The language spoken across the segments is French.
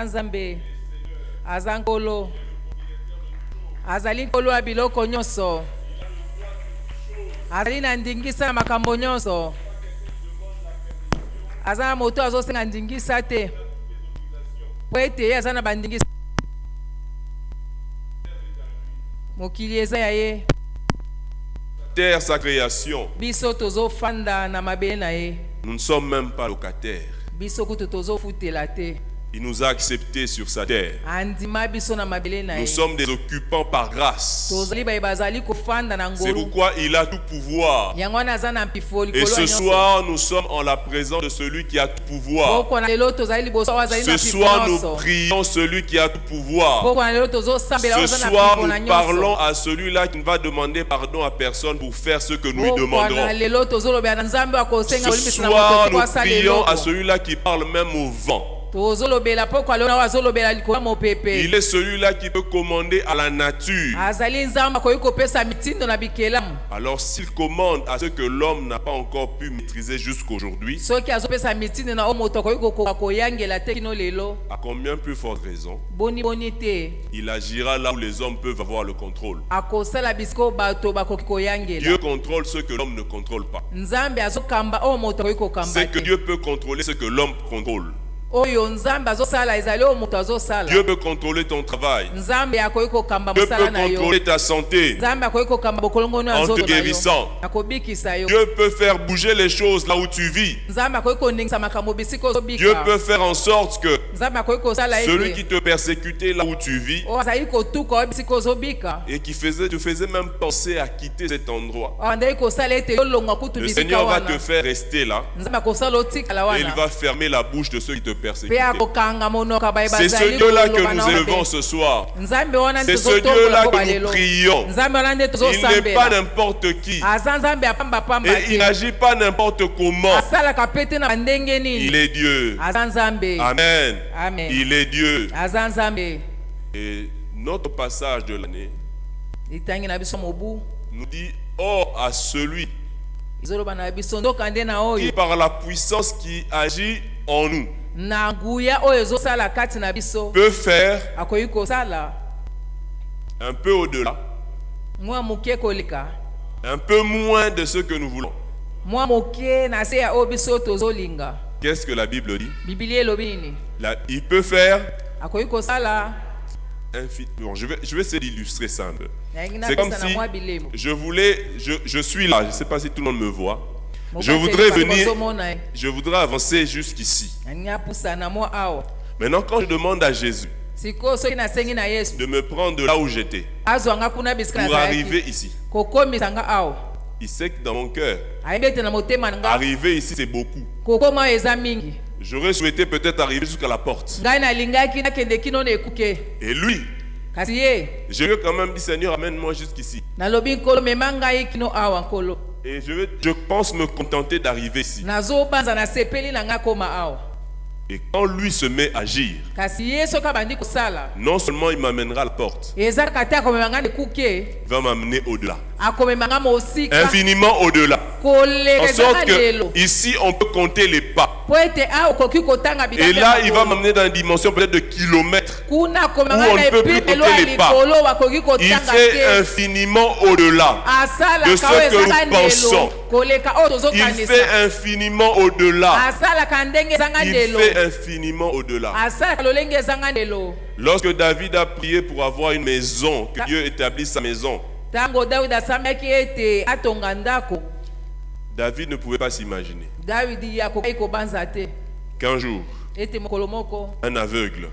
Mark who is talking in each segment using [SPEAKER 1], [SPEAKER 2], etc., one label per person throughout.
[SPEAKER 1] Azanzambe, Azankolo, Azalinkolo abiloko nyonso, Azalina ndingisa makambo nyonso, Azana moto azosenga ndingisa te, Poete azana bandingisa, Mokili eza yaye,
[SPEAKER 2] Terre, sa création.
[SPEAKER 1] Biso tozo fanda na mabele na ye,
[SPEAKER 2] Nous ne sommes même pas locataires.
[SPEAKER 1] Biso kutu tozo futela te.
[SPEAKER 2] Il nous a acceptés sur sa terre. Nous sommes des occupants par grâce. C'est pourquoi il a tout pouvoir. Et ce soir, nous sommes en la présence de celui qui a tout pouvoir. Ce soir, nous prions celui qui a tout pouvoir. Ce soir, nous parlons à celui-là qui ne va demander pardon à personne pour faire ce que nous lui demanderons. Ce soir, nous prions à celui-là qui parle même au vent. Il est celui-là qui peut commander à la nature. Alors s'il commande à ce que l'homme n'a pas encore pu maîtriser jusqu'aujourd'hui, à combien plus forte raison, il agira là où les hommes peuvent avoir le contrôle. Dieu contrôle ce que l'homme ne contrôle pas. C'est que Dieu peut contrôler ce que l'homme contrôle. Dieu peut contrôler ton travail. Dieu peut contrôler ta santé en te guérissant. Dieu peut faire bouger les choses là où tu vis. Dieu peut faire en sorte que celui qui te persécutait là où tu vis et qui te faisait même penser à quitter cet endroit, le Seigneur va te faire rester là et il va fermer la bouche de ceux qui te persécutent. C'est ce Dieu-là que nous élevons ce soir. C'est ce Dieu-là que nous prions. Il n'est pas n'importe qui. Et il n'agit pas n'importe comment. Il est Dieu. Amen. Il est Dieu. Et notre passage de l'année nous dit: oh, à celui qui par la puissance qui agit en nous peut faire un peu au-delà, un peu moins de ce que nous voulons. Qu'est-ce que la Bible dit? Il peut faire bon, je vais essayer d'illustrer ça un peu. C'est comme si je suis là, je ne sais pas si tout le monde me voit. Je voudrais avancer jusqu'ici. Maintenant, quand je demande à Jésus de me prendre de là où j'étais pour arriver ici, il sait que dans mon cœur, arriver ici c'est beaucoup. J'aurais souhaité peut-être arriver jusqu'à la porte. Et lui, je lui ai quand même dit: Seigneur, amène-moi jusqu'ici. Et je pense me contenter d'arriver ici. Et quand lui se met à agir, non seulement il m'amènera à la porte, il va m'amener au-delà, infiniment au-delà. En sorte que ici on peut compter les pas. Et là il va m'amener dans une dimension peut-être de kilomètres où on ne peut plus compter les pas. Il fait infiniment au-delà de ce que nous pensons. Il fait infiniment au-delà. Il fait infiniment au-delà. Lorsque David a prié pour avoir une maison, que Dieu établisse sa maison, David ne pouvait pas s'imaginer qu'un jour, un aveugle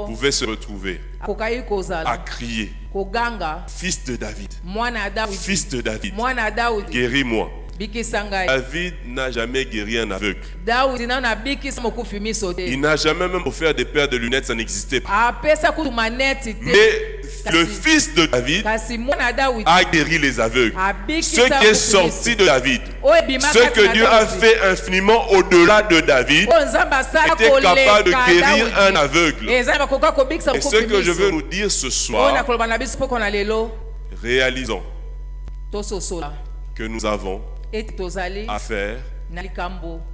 [SPEAKER 2] pouvait se retrouver à crier: Fils de David, fils de David, guéris-moi. David n'a jamais guéri un aveugle. Il n'a jamais même offert des paires de lunettes, ça n'existait pas. Mais le fils de David a guéri les aveugles. Ce qui est sorti de David, ce que Dieu a fait infiniment au-delà de David, était capable de guérir un aveugle. Et ce que je veux nous dire ce soir, réalisons que nous avons à faire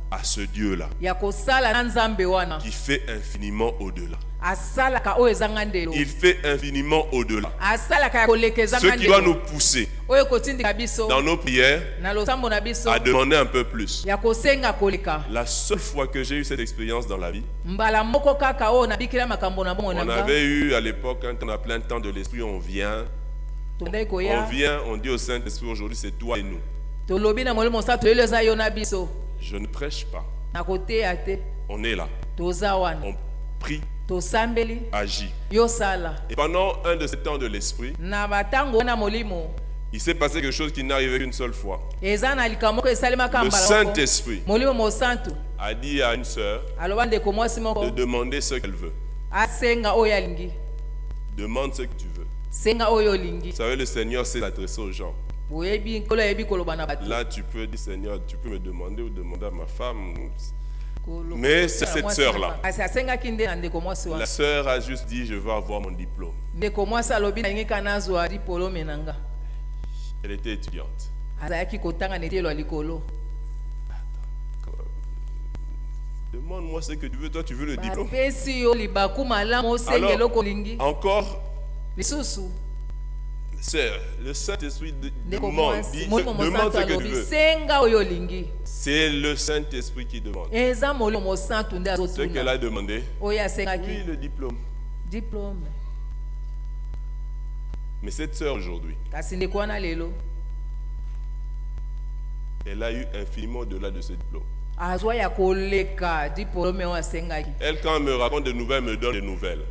[SPEAKER 2] à ce Dieu-là qui fait infiniment au-delà. Il fait infiniment au-delà. Ce qui doit nous pousser dans nos prières à demander un peu plus. La seule fois que j'ai eu cette expérience dans la vie, on avait eu à l'époque, quand on a plein de temps de l'esprit, on vient, on dit au Saint-Esprit, aujourd'hui c'est toi et nous. Je ne prêche pas. On est là. On prie, agit. Et pendant un de ces temps de l'esprit, il s'est passé quelque chose qui n'est arrivé qu'une seule fois. Le Saint-Esprit a dit à une sœur de demander ce qu'elle veut. Demande ce que tu veux. Vous savez, le Seigneur sait s'adresser aux gens. Là, tu peux dire, Seigneur, tu peux me demander ou demander à ma femme. Mais c'est cette sœur-là. La sœur a juste dit, je veux avoir mon diplôme. Elle était étudiante. Demande-moi ce que tu veux. Toi, tu veux le diplôme. Alors, encore, le Saint-Esprit demande ce que tu veux. C'est le Saint-Esprit qui demande. Ce qu'elle a demandé, oui, le diplôme. Mais cette sœur aujourd'hui, elle a eu infiniment au-delà de ce diplôme. Elle, quand elle me raconte des nouvelles, me donne des nouvelles.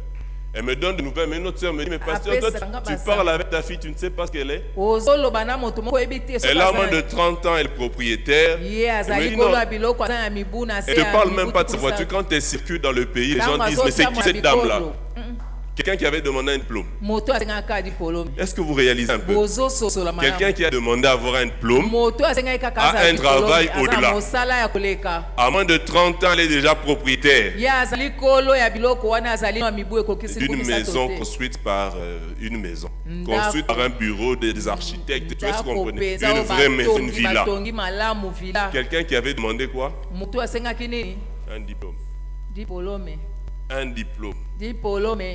[SPEAKER 2] Elle me donne des nouvelles, mais une autre sœur me dit, mais pasteur, toi, tu parles avec ta fille, tu ne sais pas ce qu'elle est. Elle a moins de 30 ans, elle est propriétaire. Elle me dit, non, elle ne parle même pas de sa voiture. Quand elle circule dans le pays, les gens disent, mais c'est qui cette dame-là? Quelqu'un qui avait demandé un diplôme. Est-ce que vous réalisez un peu? Quelqu'un qui a demandé à avoir un diplôme a un travail au-delà. À moins de 30 ans, elle est déjà propriétaire d'une maison construite par une maison. Construite par un bureau des architectes. Tu vois ce qu'on connaît? Une vraie maison, une villa. Quelqu'un qui avait demandé quoi? Un diplôme. Un diplôme.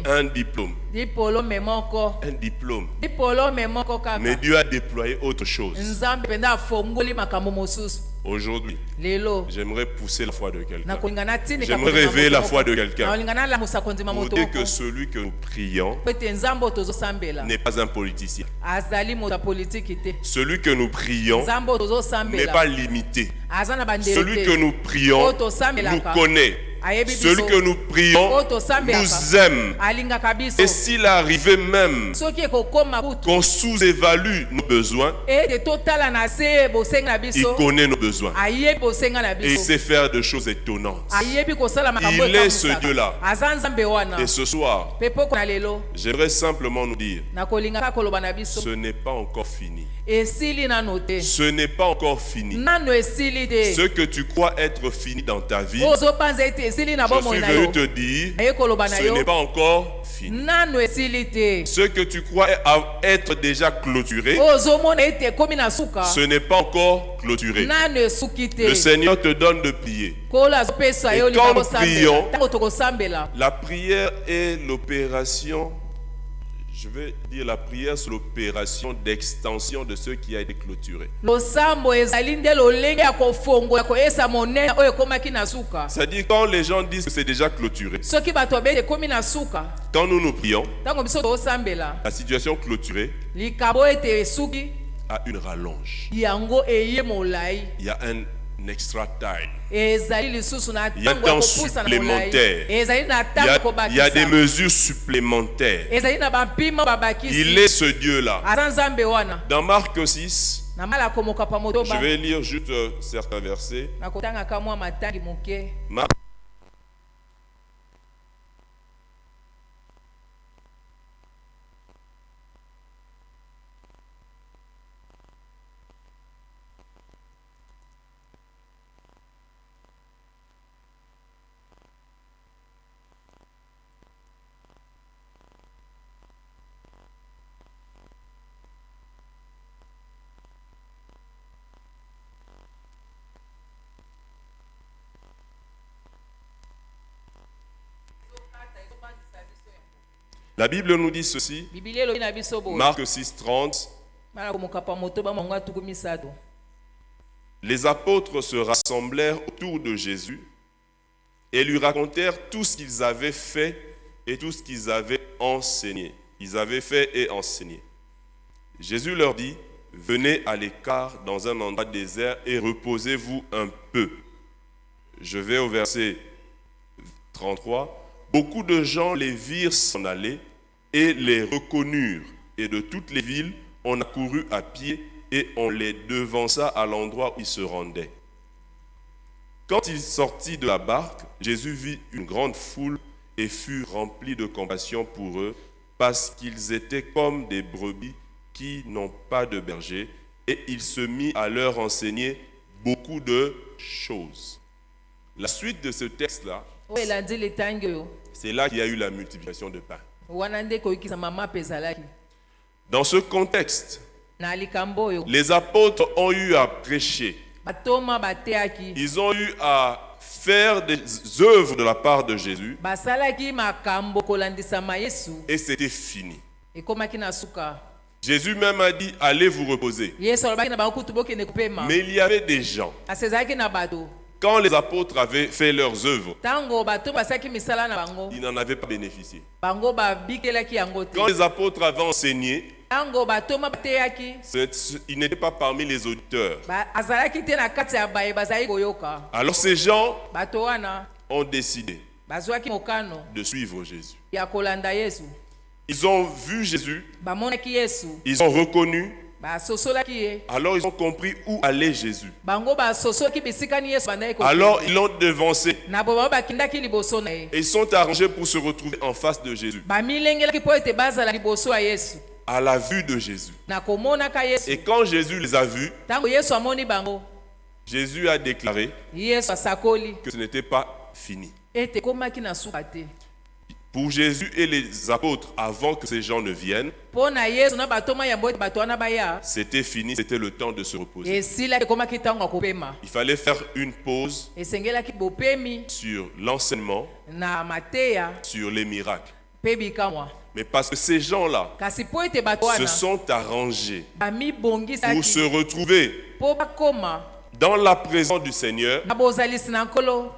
[SPEAKER 2] Un diplôme. Un diplôme. Mais Dieu a déployé autre chose. Aujourd'hui, j'aimerais pousser la foi de quelqu'un. J'aimerais réveiller la foi de quelqu'un. Pour dire que celui que nous prions n'est pas un politicien. Celui que nous prions n'est pas limité. Celui que nous prions nous connaît. Celui que nous prions nous aime. Et s'il arrivait même qu'on sous-évalue nos besoins, il connaît nos besoins. Et il sait faire des choses étonnantes. Il est ce Dieu-là. Et ce soir, j'aimerais simplement nous dire, ce n'est pas encore fini. Ce n'est pas encore fini. Ce que tu crois être fini dans ta vie, je suis venu te dire, ce n'est pas encore fini. Ce que tu crois être déjà clôturé, ce n'est pas encore clôturé. Le Seigneur te donne de prier. Et quand nous prions, la prière est l'opération. Je vais dire la prière sur l'opération d'extension de ce qui a été clôturé. C'est-à-dire quand les gens disent que c'est déjà clôturé, quand nous prions, la situation clôturée a une rallonge. Il y a un extra time. Il y a un temps supplémentaire. Il y a des mesures supplémentaires. Il est ce Dieu-là. Dans Marc 6, je vais lire juste certains versets. Marc La Bible nous dit ceci, Marc 6, 30. Les apôtres se rassemblèrent autour de Jésus et lui racontèrent tout ce qu'ils avaient fait et tout ce qu'ils avaient enseigné. Ils avaient fait et enseigné. Jésus leur dit, venez à l'écart dans un endroit désert et reposez-vous un peu. Je vais au verset 33. Beaucoup de gens les virent s'en aller et les reconnurent. Et de toutes les villes, on accourut à pied et on les devança à l'endroit où ils se rendaient. Quand il sortit de la barque, Jésus vit une grande foule et fut rempli de compassion pour eux parce qu'ils étaient comme des brebis qui n'ont pas de berger, et il se mit à leur enseigner beaucoup de choses. La suite de ce texte-là, c'est là qu'il y a eu la multiplication de pain. Dans ce contexte, les apôtres ont eu à prêcher. Ils ont eu à faire des œuvres de la part de Jésus. Et c'était fini. Jésus même a dit, allez vous reposer. Mais il y avait des gens. Quand les apôtres avaient fait leurs œuvres, ils n'en avaient pas bénéficié. Quand les apôtres avaient enseigné, ils n'étaient pas parmi les auditeurs. Alors ces gens ont décidé de suivre Jésus. Ils ont vu Jésus, ils ont reconnu, alors ils ont compris où allait Jésus. Alors ils l'ont devancé. Et ils sont arrangés pour se retrouver en face de Jésus, à la vue de Jésus. Et quand Jésus les a vus, Jésus a déclaré que ce n'était pas fini. Pour Jésus et les apôtres, avant que ces gens ne viennent, c'était fini, c'était le temps de se reposer. Il fallait faire une pause sur l'enseignement, sur les miracles. Mais parce que ces gens-là se sont arrangés pour se retrouver dans la présence du Seigneur,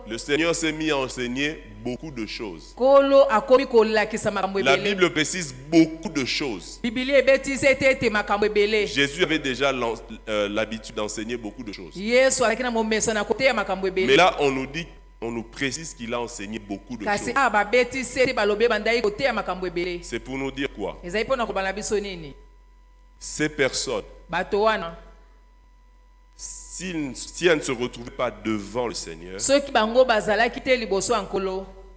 [SPEAKER 2] le Seigneur s'est mis à enseigner beaucoup de choses. La Bible précise beaucoup de choses. Jésus avait déjà l'habitude d'enseigner beaucoup de choses. Mais là, on nous précise qu'il a enseigné beaucoup de choses. C'est pour nous dire quoi? Ces personnes, si elles ne se retrouvaient pas devant le Seigneur,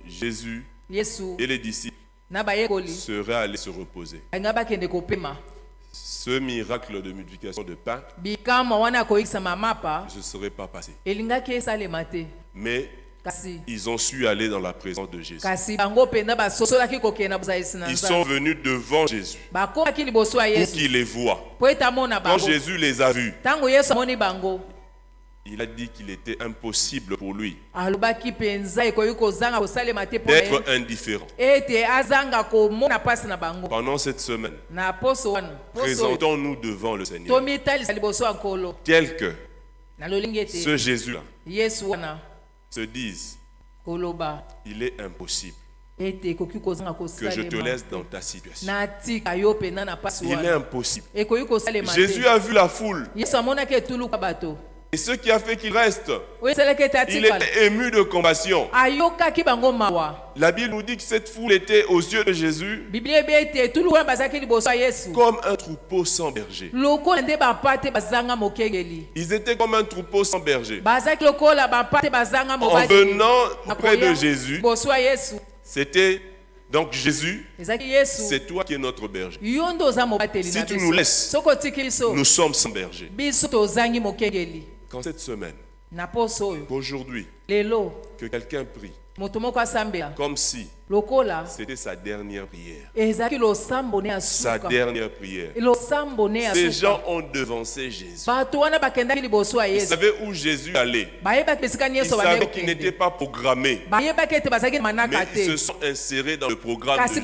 [SPEAKER 2] Jésus et les disciples seraient allés se reposer. Ce miracle de multiplication de pain ne se serait pas passé. Mais ils ont su aller dans la présence de Jésus. Ils sont venus devant Jésus pour qu'il les voie. Quand Jésus les a vus, il a dit qu'il était impossible pour lui d'être indifférent. Pendant cette semaine, présentons-nous devant le Seigneur tel que ce Jésus-là se dise, il est impossible que je te laisse dans ta situation. Il est impossible. Jésus a vu la foule. Et ce qui a fait qu'il reste, il était ému de compassion. La Bible nous dit que cette foule était aux yeux de Jésus comme un troupeau sans berger. Ils étaient comme un troupeau sans berger. En venant auprès de Jésus, c'était donc Jésus, c'est toi qui es notre berger. Si tu nous laisses, nous sommes sans berger. Quand cette semaine, qu'aujourd'hui, que quelqu'un prie Comme si c'était sa dernière prière. Sa dernière prière. Ces gens ont devancé Jésus. Ils savaient où Jésus allait. Ils savaient qu'il n'était pas programmé. Mais ils se sont insérés dans le programme de Jésus.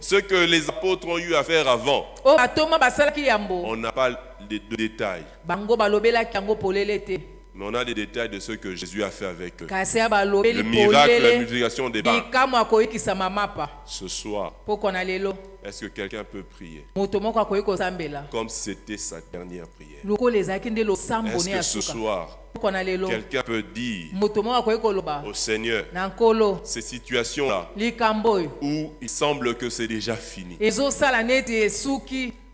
[SPEAKER 2] Ce que les apôtres ont eu à faire avant, on n'a pas de détails. Mais on a des détails de ce que Jésus a fait avec eux. Le miracle, la multiplication des barques. Ce soir, est-ce que quelqu'un peut prier comme si c'était sa dernière prière? Est-ce que ce soir, quelqu'un peut dire au Seigneur, ces situations-là où il semble que c'est déjà fini,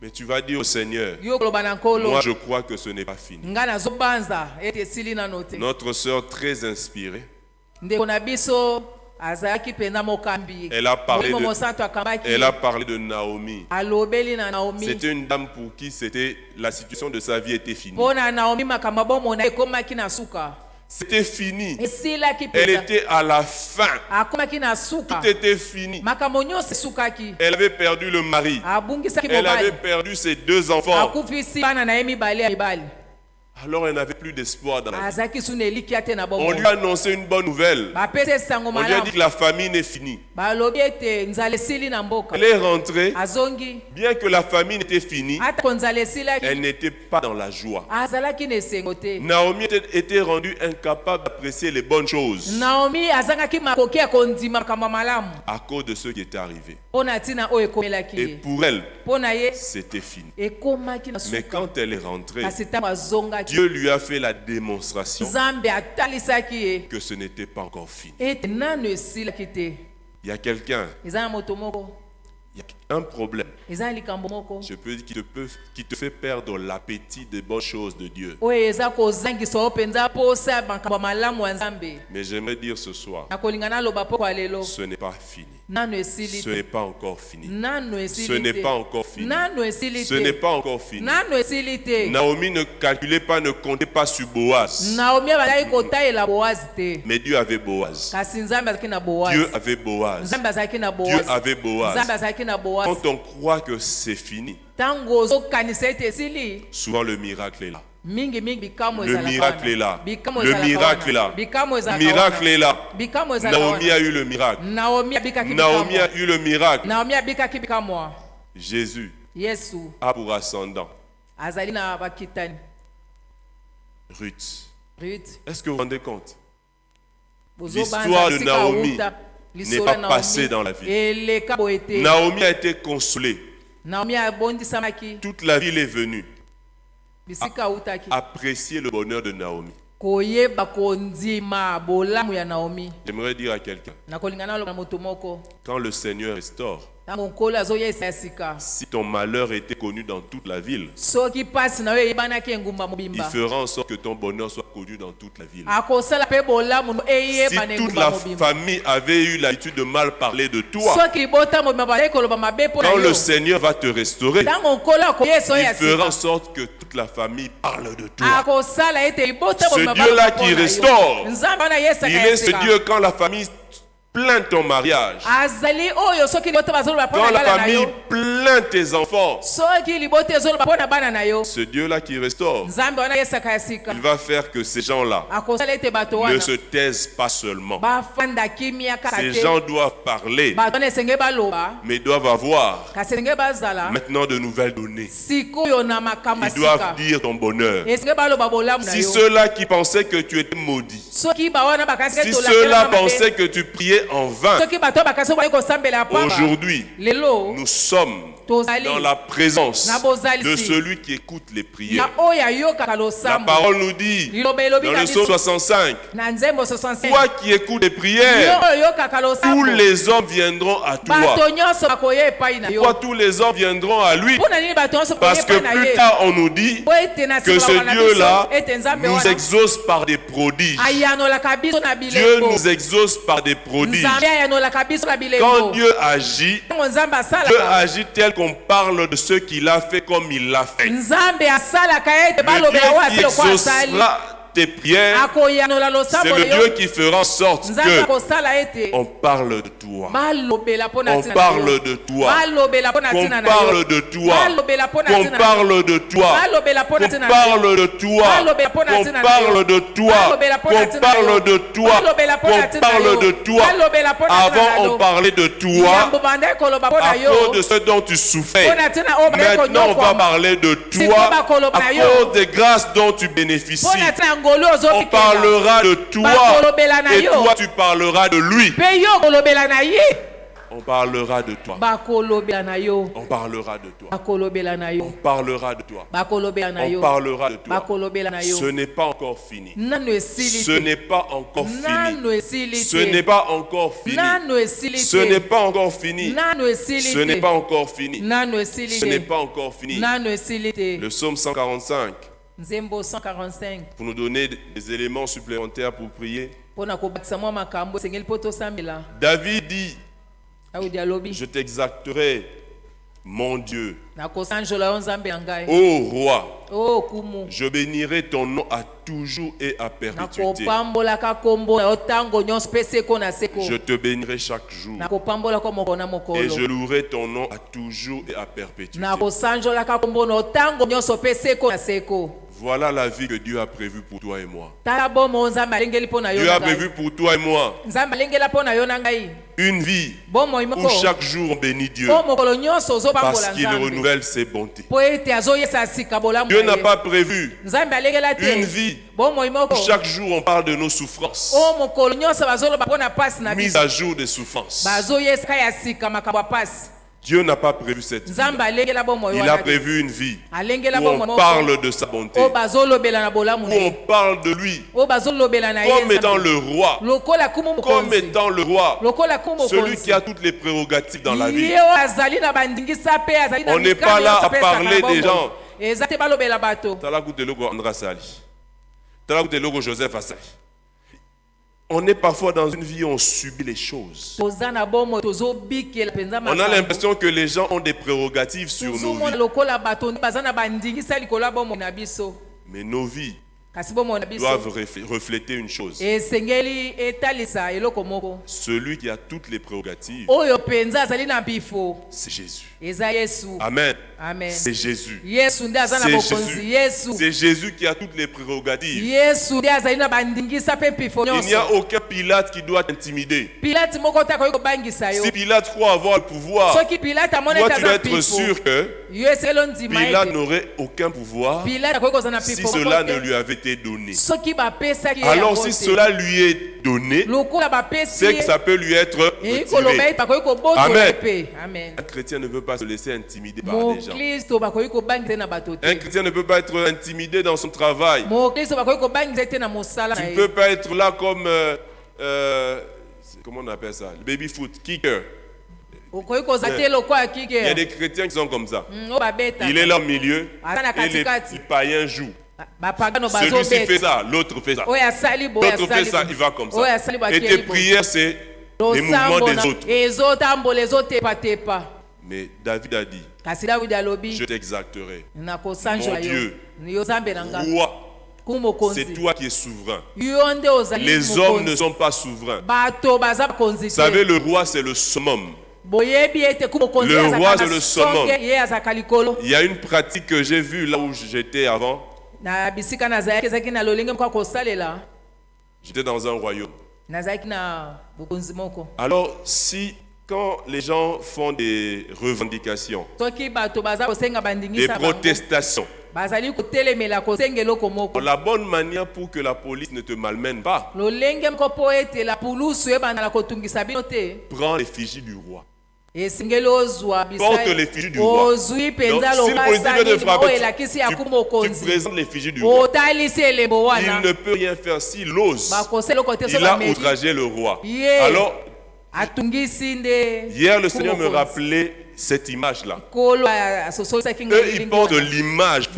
[SPEAKER 2] mais tu vas dire au Seigneur, moi je crois que ce n'est pas fini. Notre sœur très inspirée, elle a parlé de Naomi. C'était une dame pour qui la situation de sa vie était finie. C'était fini. Elle était à la fin. Tout était fini. Elle avait perdu le mari. Elle avait perdu ses 2 enfants. Alors elle n'avait plus d'espoir dans la vie. On lui a annoncé une bonne nouvelle. On lui a dit que la famine est finie. Elle est rentrée. Bien que la famine était finie, elle n'était pas dans la joie. Naomi était rendue incapable d'apprécier les bonnes choses à cause de ce qui était arrivé. Et pour elle, c'était fini. Mais quand elle est rentrée, Dieu lui a fait la démonstration que ce n'était pas encore fini. Il y a quelqu'un, il y a un problème, je peux dire, qui te fait perdre l'appétit des bonnes choses de Dieu. Mais j'aimerais dire ce soir, ce n'est pas fini. Ce n'est pas encore fini. Ce n'est pas encore fini. Ce n'est pas encore fini. Naomi ne calculait pas, ne comptait pas sur Boaz. Mais Dieu avait Boaz. Dieu avait Boaz. Dieu avait Boaz. Quand on croit que c'est fini, souvent le miracle est là. Le miracle est là. Le miracle est là. Le miracle est là. Naomi a eu le miracle. Naomi a eu le miracle. Jésus a pour ascendant Ruth. Est-ce que vous vous rendez compte? L'histoire de Naomi n'est pas passée dans la vie. Naomi a été consolée. Toute la ville est venue apprécier le bonheur de Naomi. J'aimerais dire à quelqu'un, quand le Seigneur restaure, si ton malheur était connu dans toute la ville, il fera en sorte que ton bonheur soit connu dans toute la ville. Si toute la famille avait eu l'habitude de mal parler de toi, quand le Seigneur va te restaurer, il fera en sorte que toute la famille parle de toi. Ce Dieu-là qui restaure, il est ce Dieu quand la famille plaint ton mariage, quand la famille plaint tes enfants, ce Dieu-là qui restaure, il va faire que ces gens-là ne se taisent pas seulement. Ces gens doivent parler, mais doivent avoir maintenant de nouvelles données. Ils doivent dire ton bonheur. Si ceux-là qui pensaient que tu étais maudit, si ceux-là pensaient que tu priais en vain, aujourd'hui, nous sommes dans la présence de celui qui écoute les prières. La parole nous dit dans le psaume 65, toi qui écoutes les prières, tous les hommes viendront à toi. Pourquoi tous les hommes viendront à lui? Parce que plus tard on nous dit que ce Dieu-là nous exauce par des prodiges. Dieu nous exauce par des prodiges. Quand Dieu agit tel qu'on parle de ce qu'il a fait comme il l'a fait. Le Dieu qui exaucera tes prières, c'est le Dieu qui fera en sorte que on parle de toi. On parle de toi. Qu'on parle de toi. Qu'on parle de toi. Qu'on parle de toi. Qu'on parle de toi. Qu'on parle de toi. Qu'on parle de toi. Avant, on parlait de toi à cause de ce dont tu souffrais. Maintenant, on va parler de toi à cause des grâces dont tu bénéficies. On parlera de toi et toi tu parleras de lui. On parlera de toi. On parlera de toi. On parlera de toi. On parlera de toi. Ce n'est pas encore fini. Ce n'est pas encore fini. Ce n'est pas encore fini. Ce n'est pas encore fini. Ce n'est pas encore fini. Ce n'est pas encore fini. Le psaume 145. Pour nous donner des éléments supplémentaires pour prier. David dit: je t'exalterai, mon Dieu. Ô roi, je bénirai ton nom à toujours et à perpétuité. Je te bénirai chaque jour et je louerai ton nom à toujours et à perpétuité. Voilà la vie que Dieu a prévue pour toi et moi. Dieu a prévu pour toi et moi une vie où chaque jour on bénit Dieu parce qu'il renouvelle ses bontés. Dieu n'a pas prévu une vie où chaque jour on parle de nos souffrances, mise à jour des souffrances. Dieu n'a pas prévu cette vie. Il a prévu une vie où on parle de sa bonté, où on parle de lui comme étant le roi, comme étant le roi, celui qui a toutes les prérogatives dans la vie. On n'est pas là à parler des gens. On est parfois dans une vie où on subit les choses. On a l'impression que les gens ont des prérogatives sur nos vies. Mais nos vies doivent refléter une chose. Celui qui a toutes les prérogatives, c'est Jésus. Amen. C'est Jésus. C'est Jésus qui a toutes les prérogatives. Il n'y a aucun Pilate qui doit t'intimider. Si Pilate croit avoir le pouvoir, toi tu dois être sûr que Pilate n'aurait aucun pouvoir si cela ne lui avait été donné. Alors si cela lui est donné, c'est que ça peut lui être retiré. Amen. Un chrétien ne peut pas se laisser intimider par des gens. Un chrétien ne peut pas être intimidé dans son travail. Tu ne peux pas être là comme comment on appelle ça, le baby foot kicker. Il y a des chrétiens qui sont comme ça. Il est là au milieu et les païens jouent. Celui-ci fait ça, l'autre fait ça. L'autre fait ça, il va comme ça. Et tes prières, c'est les mouvements des autres. Mais David a dit: je t'exalterai, mon Dieu, roi. C'est toi qui es souverain. Les hommes ne sont pas souverains. Vous savez, le roi, c'est le summum. Le roi, c'est le summum. Il y a une pratique que j'ai vue là où j'étais avant. J'étais dans un royaume. Alors, quand les gens font des revendications, des protestations, la bonne manière pour que la police ne te malmène pas, prends l'effigie du roi. Porte l'effigie du roi. Donc, si le policier veut te frapper, tu présentes l'effigie du roi. Il ne peut rien faire s'il ose. Il a outragé le roi. Alors, hier, le Seigneur me rappelait cette image-là. Eux, ils portent l'image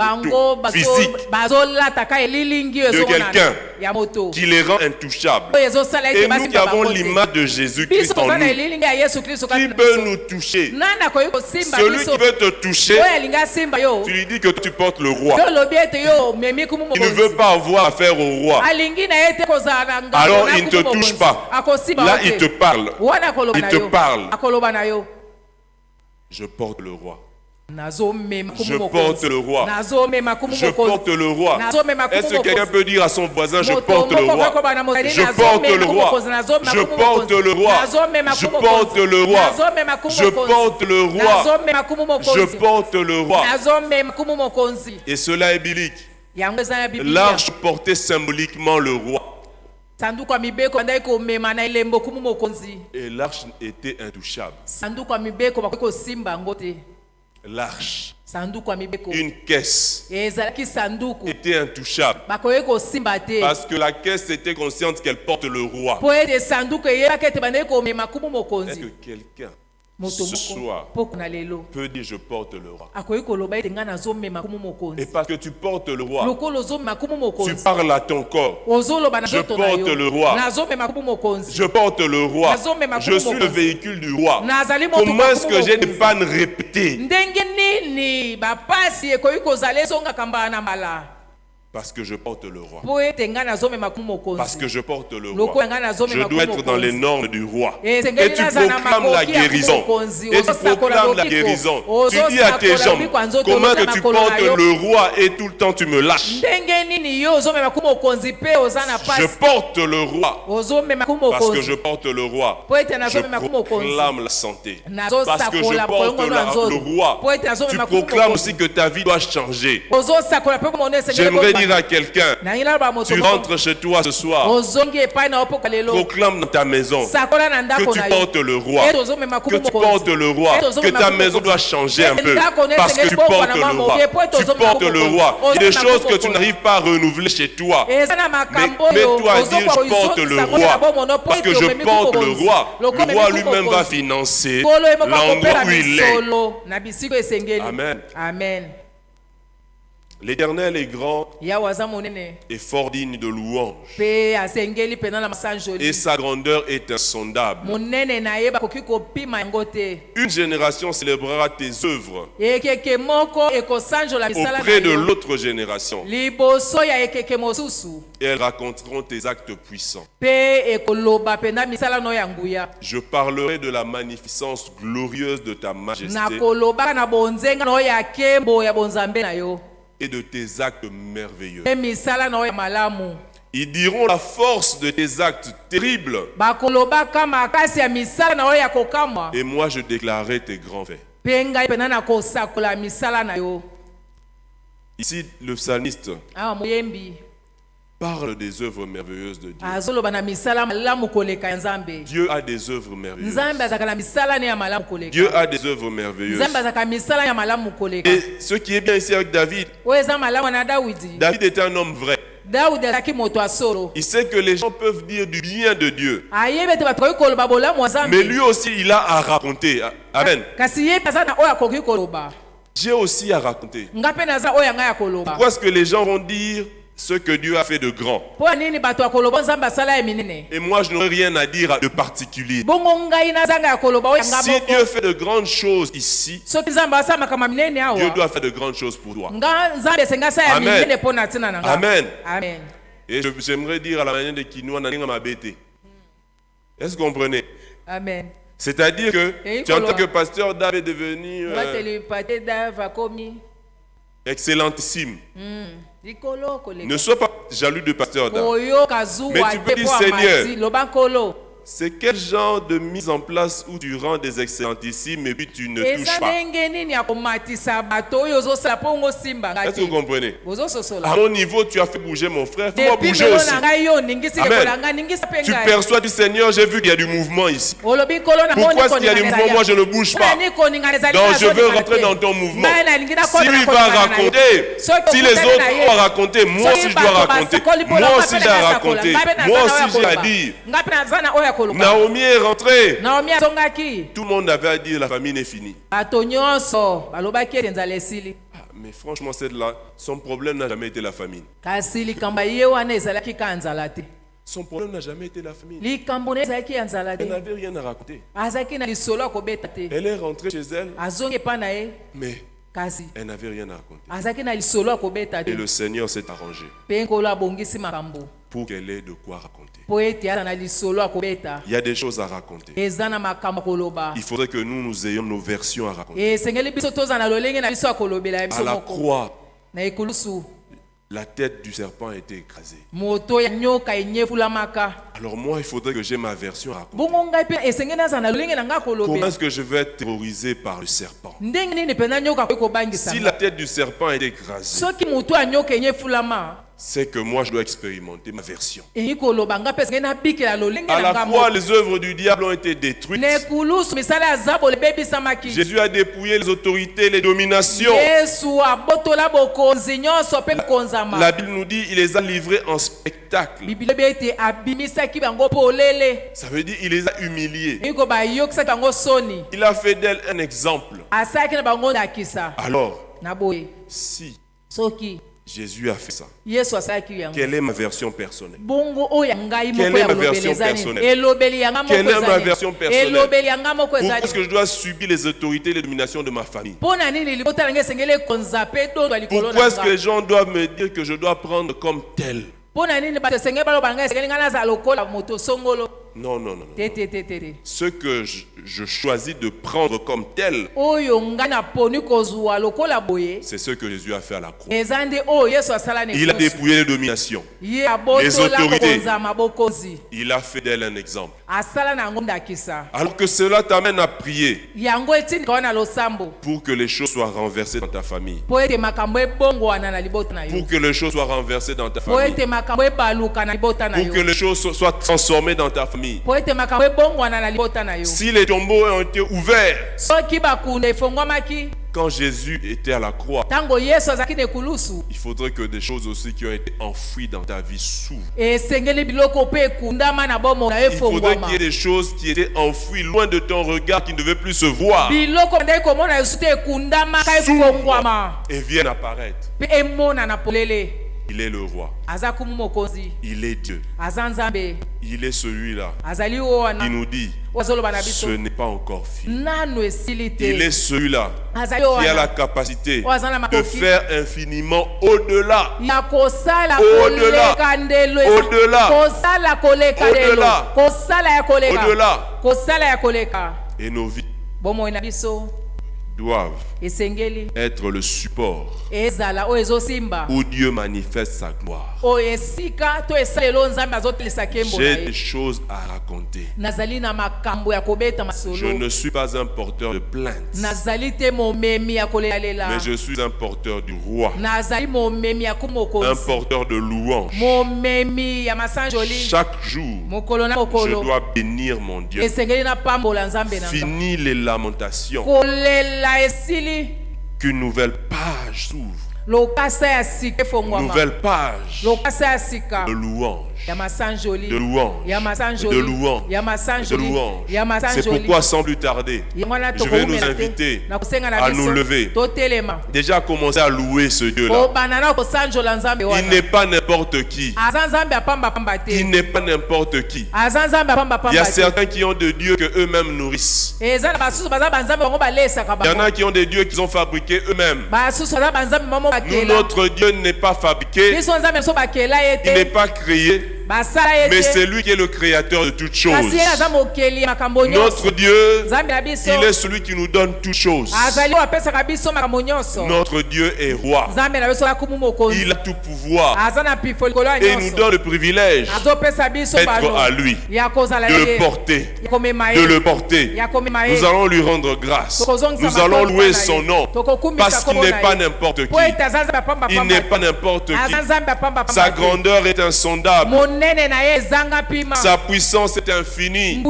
[SPEAKER 2] physique de quelqu'un qui les rend intouchables. Et nous qui avons l'image de Jésus-Christ en nous, qui peut nous toucher? Celui qui veut te toucher, tu lui dis que tu portes le roi. Il ne veut pas avoir affaire au roi. Alors il ne te touche pas. Là, il te parle. Il te parle. Je porte le roi. Je porte le roi. Je porte le roi. Est-ce que quelqu'un peut dire à son voisin, je porte le roi? Je porte le roi. Je porte le roi. Je porte le roi. Je porte le roi. Je porte le roi. Et cela est biblique. L'arche portait symboliquement le roi. Et l'arche était intouchable. L'arche, une caisse, était intouchable. Parce que la caisse était consciente qu'elle porte le roi. Est-ce que quelqu'un ce soir peut dire je porte le roi? Et parce que tu portes le roi, tu parles à ton corps. Je porte le roi. Je porte le roi. Je suis le véhicule du roi. Comment est-ce que j'ai des pannes répétées? Parce que je porte le roi. Parce que je porte le roi. Je dois être dans les normes du roi. Et tu proclames la guérison. Et tu proclames la guérison. Tu dis à tes jambes, comment que tu portes le roi et tout le temps tu me lâches? Je porte le roi. Parce que je porte le roi. Je proclame la santé. Parce que je porte le roi. Tu proclames aussi que ta vie doit changer. J'aimerais dire à quelqu'un, tu rentres chez toi ce soir, proclame dans ta maison que tu portes le roi, que tu portes le roi, que ta maison doit changer un peu, parce que tu portes le roi, tu portes le roi. Il y a des choses que tu n'arrives pas à renouveler chez toi, mais mets-toi à dire je porte le roi, parce que je porte le roi. Le roi lui-même va financer l'endroit où il est. Amen.
[SPEAKER 1] Amen.
[SPEAKER 2] L'Éternel est grand et fort digne de louange. Et sa grandeur est insondable. Une génération célébrera tes œuvres auprès de l'autre génération. Et elles raconteront tes actes puissants. Je parlerai de la magnificence glorieuse de ta majesté et de tes actes merveilleux. Ils diront la force de tes actes terribles. Et moi je déclarerai tes grands faits. Ici le psalmiste parle des œuvres merveilleuses de Dieu. Dieu a des œuvres merveilleuses. Dieu a des œuvres merveilleuses. Et ce qui est bien ici avec David, David était un homme vrai. Il sait que les gens peuvent dire du bien de Dieu. Mais lui aussi, il a à raconter. Amen. J'ai aussi à raconter. Pourquoi est-ce que les gens vont dire ce que Dieu a fait de grand? Et moi, je n'aurai rien à dire de particulier. Si Dieu fait de grandes choses ici, Dieu doit faire de grandes choses pour toi. Amen. Amen. Amen. Et j'aimerais dire à la manière de Kinoa, est-ce que vous comprenez? Amen. C'est-à-dire que tu entends que pasteur Dave est devenu excellentissime. Ne sois pas jaloux de pasteur Dave. Mais tu peux dire, Seigneur, c'est quel genre de mise en place où tu rends des excellentissimes et puis tu ne touches pas? Est-ce que vous comprenez? À mon niveau, tu as fait bouger mon frère, fais-moi bouger aussi. Amen. Tu perçois du Seigneur, j'ai vu qu'il y a du mouvement ici. Pourquoi est-ce qu'il y a du mouvement? Moi, je ne bouge pas. Donc, je veux rentrer dans ton mouvement. Si lui va raconter, si les autres vont raconter, moi aussi je dois raconter. Moi aussi j'ai à raconter. Moi aussi j'ai à dire. Naomi est rentrée. Tout le monde avait à dire la famine est finie. Mais franchement, son problème n'a jamais été la famine. Son problème n'a jamais été la famine. Elle n'avait rien à raconter. Elle est rentrée chez elle, mais elle n'avait rien à raconter. Et le Seigneur s'est arrangé pour qu'elle ait de quoi raconter. Il y a des choses à raconter. Il faudrait que nous ayons nos versions à raconter. À la croix, la tête du serpent a été écrasée. Alors moi, il faudrait que j'ai ma version à raconter. Comment est-ce que je vais être terrorisé par le serpent? Si la tête du serpent a été écrasée, c'est que moi je dois expérimenter ma version. À la croix, les œuvres du diable ont été détruites. Jésus a dépouillé les autorités, les dominations. La Bible nous dit il les a livrés en spectacle. Ça veut dire il les a humiliés. Il a fait d'elle un exemple. Alors, si Jésus a fait ça, quelle est ma version personnelle? Quelle est ma version personnelle? Quelle est ma version personnelle? Pourquoi est-ce que je dois subir les autorités et les dominations de ma famille? Pourquoi est-ce que les gens doivent me dire que je dois prendre comme tel? Non. Ce que je choisis de prendre comme tel, c'est ce que Jésus a fait à la croix. Il a dépouillé les dominations, les autorités. Il a fait d'elle un exemple. Alors que cela t'amène à prier pour que les choses soient renversées dans ta famille. Pour que les choses soient renversées dans ta famille. Pour que les choses soient transformées dans ta famille. Si les tombeaux ont été ouverts quand Jésus était à la croix, il faudrait que des choses aussi qui ont été enfouies dans ta vie s'ouvrent. Il faudrait qu'il y ait des choses qui étaient enfouies loin de ton regard, qui ne devaient plus se voir, et viennent apparaître. Il est le roi. Il est Dieu. Il est celui-là qui nous dit ce n'est pas encore fini. Il est celui-là qui a la capacité de faire infiniment au-delà. Au-delà. Et nos vies doivent être le support où Dieu manifeste sa gloire. J'ai des choses à raconter. Je ne suis pas un porteur de plainte, mais je suis un porteur du roi, un porteur de louange. Chaque jour, je dois bénir mon Dieu. Fini les lamentations. Qu'une nouvelle page s'ouvre. Nouvelle page de louange. De louange. C'est pourquoi, sans plus tarder, je vais nous inviter à nous lever. Déjà commencer à louer ce Dieu-là. Il n'est pas n'importe qui. Il n'est pas n'importe qui. Il y a certains qui ont des dieux que eux-mêmes nourrissent. Il y en a qui ont des dieux qu'ils ont fabriqués eux-mêmes. Nous, notre Dieu n'est pas fabriqué. Il n'est pas créé. Mais c'est lui qui est le créateur de toutes choses. Notre Dieu, il est celui qui nous donne toutes choses. Notre Dieu est roi. Il a tout pouvoir. Et il nous donne le privilège d'être à lui, de le porter, de le porter. Nous allons lui rendre grâce. Nous allons louer son nom, parce qu'il n'est pas n'importe qui. Il n'est pas n'importe qui. Sa grandeur est insondable. Sa puissance est infinie.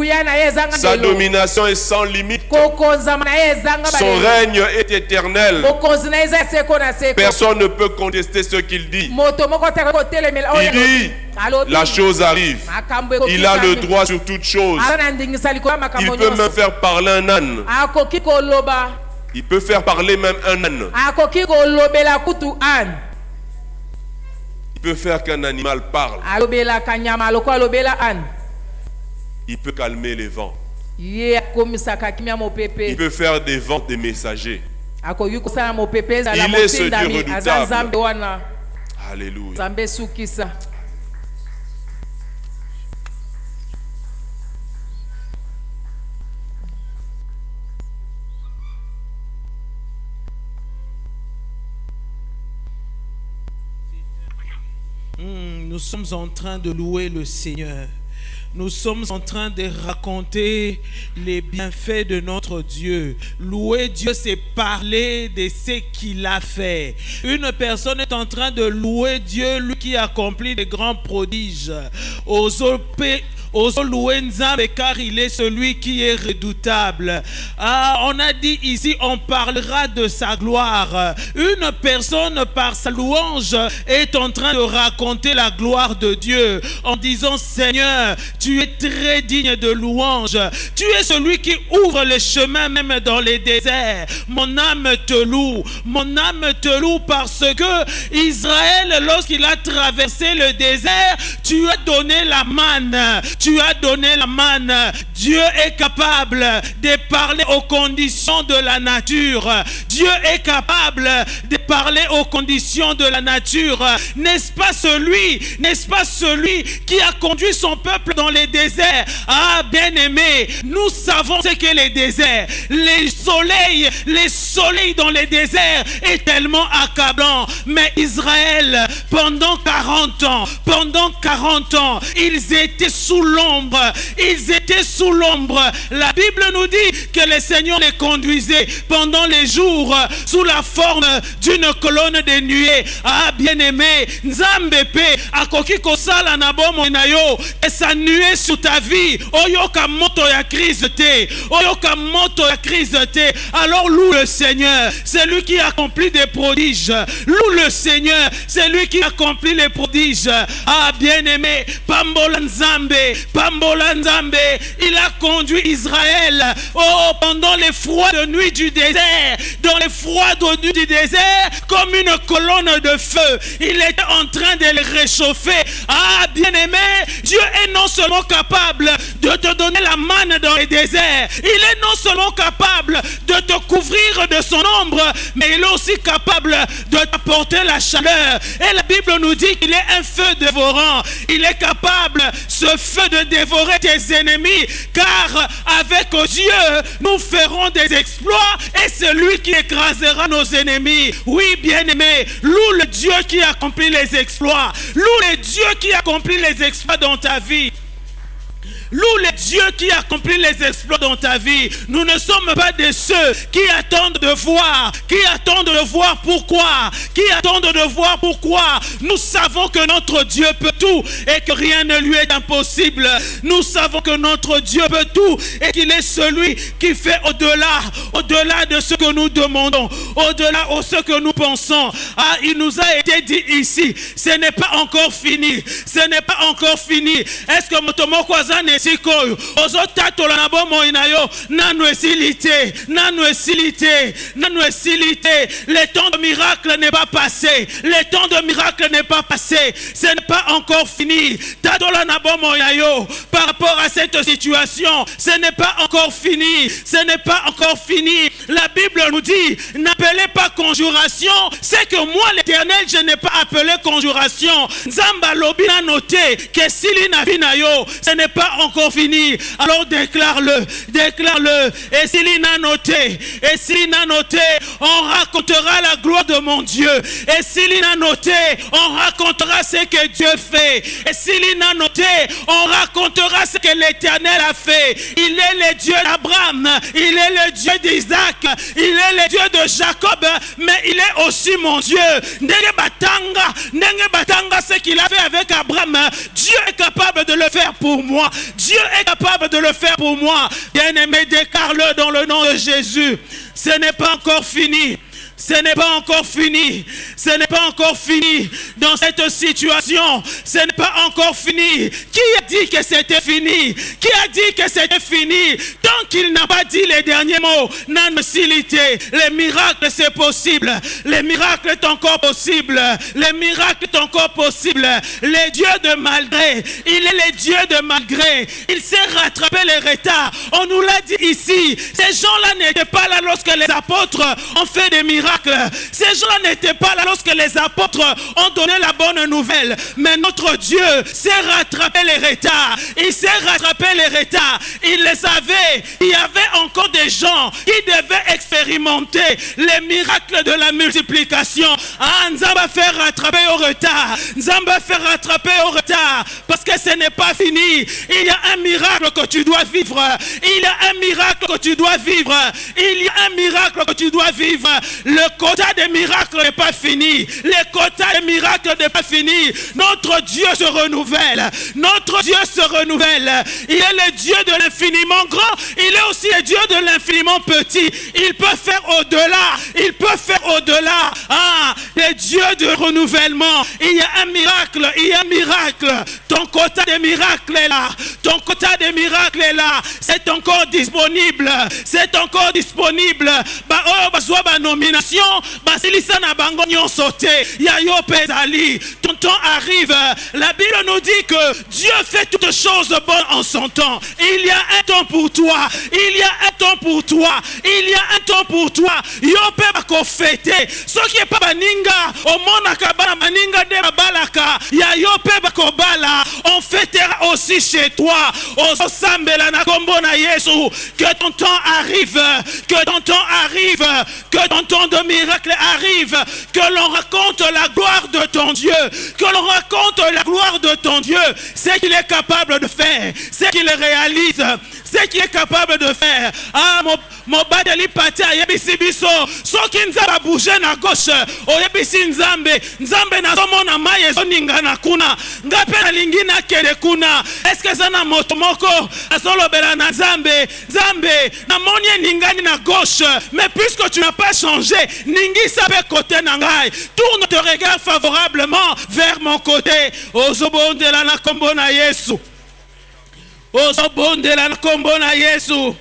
[SPEAKER 2] Sa domination est sans limite. Son règne est éternel. Personne ne peut contester ce qu'il dit. Il dit, la chose arrive. Il a le droit sur toute chose. Il peut même faire parler un âne. Il peut faire parler même un âne. Il peut faire qu'un animal parle. Il peut calmer les vents. Il peut faire des vents des messagers. Il est ce Dieu redoutable. Alléluia.
[SPEAKER 3] Nous sommes en train de louer le Seigneur. Nous sommes en train de raconter les bienfaits de notre Dieu. Louer Dieu, c'est parler de ce qu'il a fait. Une personne est en train de louer Dieu, lui qui accomplit des grands prodiges. Osons louer Nzambe car il est celui qui est redoutable. On a dit ici, on parlera de sa gloire. Une personne par sa louange est en train de raconter la gloire de Dieu en disant: Seigneur, tu es très digne de louange. Tu es celui qui ouvre les chemins même dans les déserts. Mon âme te loue. Mon âme te loue parce que Israël, lorsqu'il a traversé le désert, tu as donné la manne. Tu as donné la manne. Dieu est capable de parler aux conditions de la nature. Dieu est capable de parler aux conditions de la nature. N'est-ce pas celui qui a conduit son peuple dans les déserts? Ah, bien-aimé, nous savons ce qu'est les déserts. Les soleils dans les déserts est tellement accablant. Mais Israël, pendant 40 ans, ils étaient sous l'ombre. La Bible nous dit que le Seigneur les conduisait pendant les jours sous la forme d'une colonne de nuée. Ah, bien-aimé, Nzambe pe akoki kosala na bomo na yo et sa nuée sur ta vie. Oyoka moto ya crise te. Alors loue le Seigneur, c'est lui qui accomplit des prodiges. Loue le Seigneur, c'est lui qui accomplit les prodiges. Ah, bien-aimé, Pambola Nzambe, il a conduit Israël pendant les froides nuits du désert, comme une colonne de feu. Il était en train de les réchauffer. Ah, bien-aimé, Dieu est non seulement capable de te donner la manne dans les déserts, il est non seulement capable de te couvrir de son ombre, mais il est aussi capable de t'apporter la chaleur. Et la Bible nous dit qu'il est un feu dévorant. Il est capable, ce feu, de dévorer tes ennemis, car avec Dieu nous ferons des exploits et c'est lui qui écrasera nos ennemis. Oui, bien-aimé, loue le Dieu qui accomplit les exploits. Loue le Dieu qui accomplit les exploits dans ta vie. Loue le Dieu qui accomplit les exploits dans ta vie. Nous ne sommes pas de ceux qui attendent de voir. Pourquoi. Nous savons que notre Dieu peut tout et que rien ne lui est impossible. Nous savons que notre Dieu peut tout et qu'il est celui qui fait au-delà de ce que nous demandons, au-delà de ce que nous pensons. Ah, il nous a été dit ici, ce n'est pas encore fini. Est-ce que Motomo Kwazane sikoyo ozotatola na bomo inayo nanu esilité. Le temps de miracle n'est pas passé. Ce n'est pas encore fini. Tatola na bomo inayo par rapport à cette situation, ce n'est pas encore fini. La Bible nous dit, n'appelez pas conjuration. C'est que moi l'Éternel, je n'ai pas appelé conjuration. Nzamba lobina noté que sili na vinayo, ce n'est pas encore fini. Alors déclare-le. Et s'il n'a noté, on racontera la gloire de mon Dieu. Et s'il n'a noté, on racontera ce que Dieu fait. Et s'il n'a noté, on racontera ce que l'Éternel a fait. Il est le Dieu d'Abraham, il est le Dieu d'Isaac, d'Isaac, il est le Dieu de Jacob, mais il est aussi mon Dieu. Ndenge batanga, ce qu'il a fait avec Abraham, Dieu est capable de le faire pour moi. Dieu est capable de le faire pour moi. Bien-aimé, déclare-le dans le nom de Jésus. Ce n'est pas encore fini. Ce n'est pas encore fini. Ce n'est pas encore fini dans cette situation. Ce n'est pas encore fini. Qui a dit que c'était fini? Qui a dit que c'était fini? Tant qu'il n'a pas dit les derniers mots, non-facilité. Les miracles, c'est possible. Les miracles est encore possible. Les miracles est encore possible. Les dieux de malgré. Il est le Dieu de malgré. Il sait rattraper les retards. On nous l'a dit ici. Ces gens-là n'étaient pas là lorsque les apôtres ont fait des miracles. Ces gens n'étaient pas là lorsque les apôtres ont donné la bonne nouvelle. Mais notre Dieu sait rattraper les retards. Il sait rattraper les retards. Il les savait. Il y avait encore des gens qui devaient expérimenter les miracles de la multiplication. Ah, Nzamba fait rattraper au retard. Nzamba fait rattraper au retard. Parce que ce n'est pas fini. Il y a un miracle que tu dois vivre. Il y a un miracle que tu dois vivre. Il y a un miracle que tu dois vivre. Le quota des miracles n'est pas fini. Le quota des miracles n'est pas fini. Notre Dieu se renouvelle. Notre Dieu se renouvelle. Il est le Dieu de l'infiniment grand. Il est aussi le Dieu de l'infiniment petit. Il peut faire au-delà. Il peut faire au-delà. Ah, le Dieu de renouvellement. Il y a un miracle. Il y a un miracle. Ton quota des miracles est là. Ton quota des miracles est là. C'est encore disponible. C'est encore disponible. Nomination. Basilisa na bango nyonso te. Ya yo pezali. Ton temps arrive. La Bible nous dit que Dieu fait toutes choses bonnes en son temps. Il y a un temps pour toi. Il y a un temps pour toi. Il y a un temps pour toi. Yo pe bako fete. So qui est pas baninga. O mona kabana maninga de balaka. Ya yo pe bako bala. On fêtera aussi chez toi. O sambela na kombo na Yesu. Que ton temps arrive. Que ton temps arrive. Que ton temps de miracle arrive, que l'on raconte la gloire de ton Dieu, que l'on raconte la gloire de ton Dieu, c'est qu'il est capable de faire, c'est qu'il réalise, c'est qu'il est capable de faire. Ah, mon badeli patia yebisi biso, soki nzaba bouger na gauche, o yebisi nzambe na somo na maye zoninga na kuna, ngape na lingina kere kuna, eske zana motomoko, asolo bela na nzambe na monye ningani na gauche, mais puisque tu n'as pas changé, ningi sabe côté nangai, tourne te regard favorablement vers mon côté. Ozobondela na kombo na Yesu. Ozobondela na kombo na Yesu.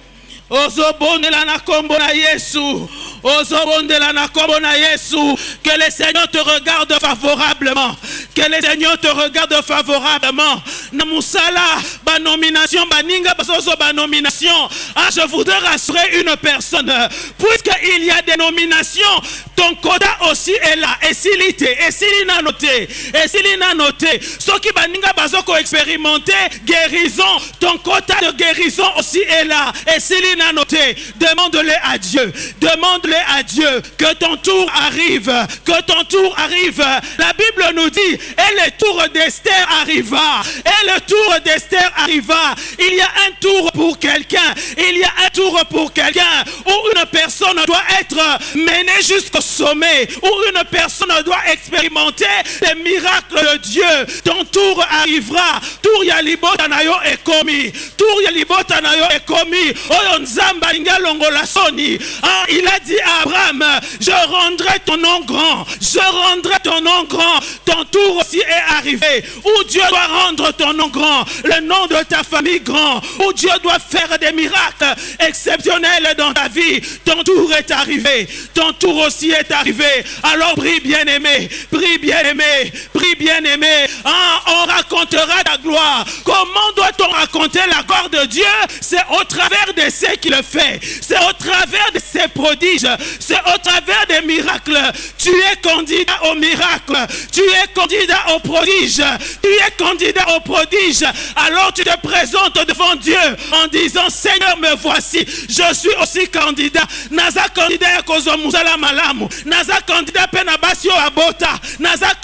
[SPEAKER 3] Ozobondela na kombo na Yesu. Ozobondela na kombo na Yesu. Que le Seigneur te regarde favorablement. Que le Seigneur te regarde favorablement. Namusala, ba nomination, ba ninga, ba nomination. Ah, je voudrais rassurer une personne. Puisqu'il y a des nominations, ton quota aussi est là. Et s'il était, et s'il n'a noté, et s'il n'a noté, ceux qui baninga bazoko expérimenté guérison, ton quota de guérison aussi est là. Et s'il n'a noté, demande-le à Dieu. Demande-le à Dieu que ton tour arrive. Que ton tour arrive. La Bible nous dit, et le tour d'Esther arriva. Et le tour d'Esther arriva. Il y a un tour pour quelqu'un. Il y a un tour pour quelqu'un où une personne doit être menée jusqu'au sommet, où une personne doit expérimenter les miracles de Dieu. Ton tour arrivera. Tour yalibota na yo ekomi. Tour yalibota na yo ekomi. Oyo nzamba ingalongo la soni. Ah, il a dit à Abraham, je rendrai ton nom grand. Je rendrai ton nom grand. Ton tour aussi est arrivé. Où Dieu doit rendre ton nom grand. Le nom de ta famille grand. Où Dieu doit faire des miracles exceptionnels dans ta vie. Ton tour est arrivé. Ton tour aussi est arrivé. Alors prie bien-aimé. Prie bien-aimé. Prie bien-aimé. Ah, on racontera ta gloire. Comment doit-on raconter la gloire de Dieu? C'est au travers de ce qu'il fait. C'est au travers de ses prodiges. C'est au travers des miracles. Tu es candidat au miracle. Tu es candidat au prodige. Tu es candidat au prodige. Alors tu te présentes devant Dieu en disant, Seigneur, me voici, je suis aussi candidat. Naza candidat ya kozwa musala malamu. Naza candidat pe na basi o abota. Naza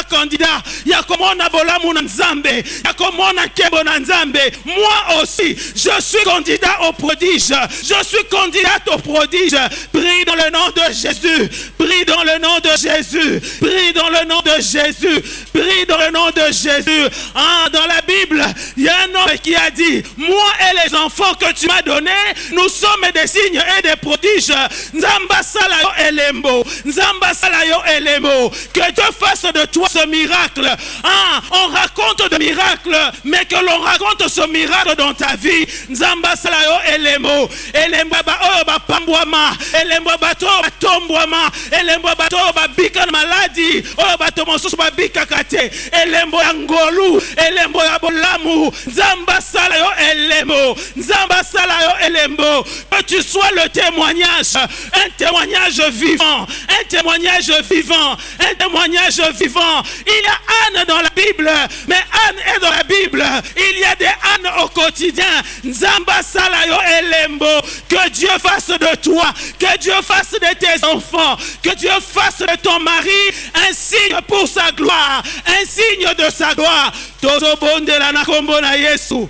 [SPEAKER 3] candidat ya komona bolamu na nzambe. Ya komona kebo na nzambe. Moi aussi, je suis candidat au prodige. Je suis candidat au prodige. Prie dans le nom de Jésus. Prie dans le nom de Jésus. Prie dans le nom de Jésus. Prie dans le nom de Jésus. Ah, dans la Bible, il y a un homme qui a dit, moi et les enfants que tu m'as donnés, nous sommes des signes et des prodiges. Nzamba salayo elembo. Nzamba salayo elembo. Que Dieu fasse de toi ce miracle. Ah, on raconte de miracles, mais que l'on raconte ce miracle dans ta vie. Nzamba salayo elembo. Elembo ba o ba pambwama. Elembo ba to ba tombwama. Elembo ba to ba bika maladi. O ba to mosusu ba bika kate. Elembo ya ngolu. Elembo ya bolamu. Nzamba salayo elembo. Nzamba salayo elembo. Que tu sois le témoignage, un témoignage vivant, un témoignage vivant, un témoignage vivant. Il y a Anne dans la Bible, mais Anne est dans la Bible. Il y a des Anne au quotidien. Nzamba salayo elembo. Que Dieu fasse de toi, que Dieu fasse de tes enfants, que Dieu fasse de ton mari un signe pour sa gloire, un signe de sa gloire. Tozo bonde la na kombo na Yesu.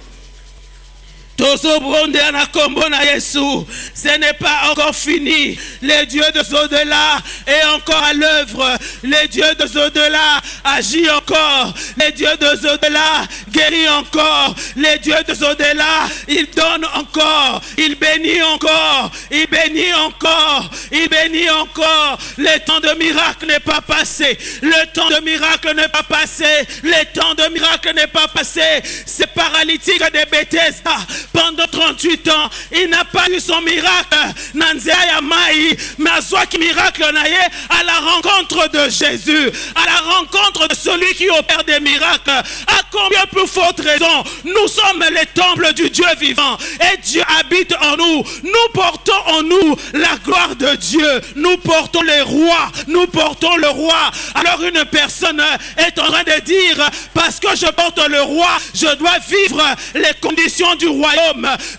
[SPEAKER 3] Ce n'est pas encore fini. Le Dieu de au-delà est encore à l'œuvre. Le Dieu de au-delà agit encore. Le Dieu de au-delà guérit encore. Le Dieu de au-delà, il donne encore. Il bénit encore. Il bénit encore. Il bénit encore. Le temps de miracle n'est pas passé. Le temps de miracle n'est pas passé. Le temps de miracle n'est pas passé. C'est paralytique de Bethesda. Pendant 38 ans, il n'a pas eu son miracle. Nanzea ya mai, mais qui miracle naye à la rencontre de Jésus, à la rencontre de celui qui opère des miracles. À combien plus forte raison, nous sommes les temples du Dieu vivant et Dieu habite en nous. Nous portons en nous la gloire de Dieu. Nous portons les rois. Nous portons le roi. Alors une personne est en train de dire, parce que je porte le roi, je dois vivre les conditions du royaume.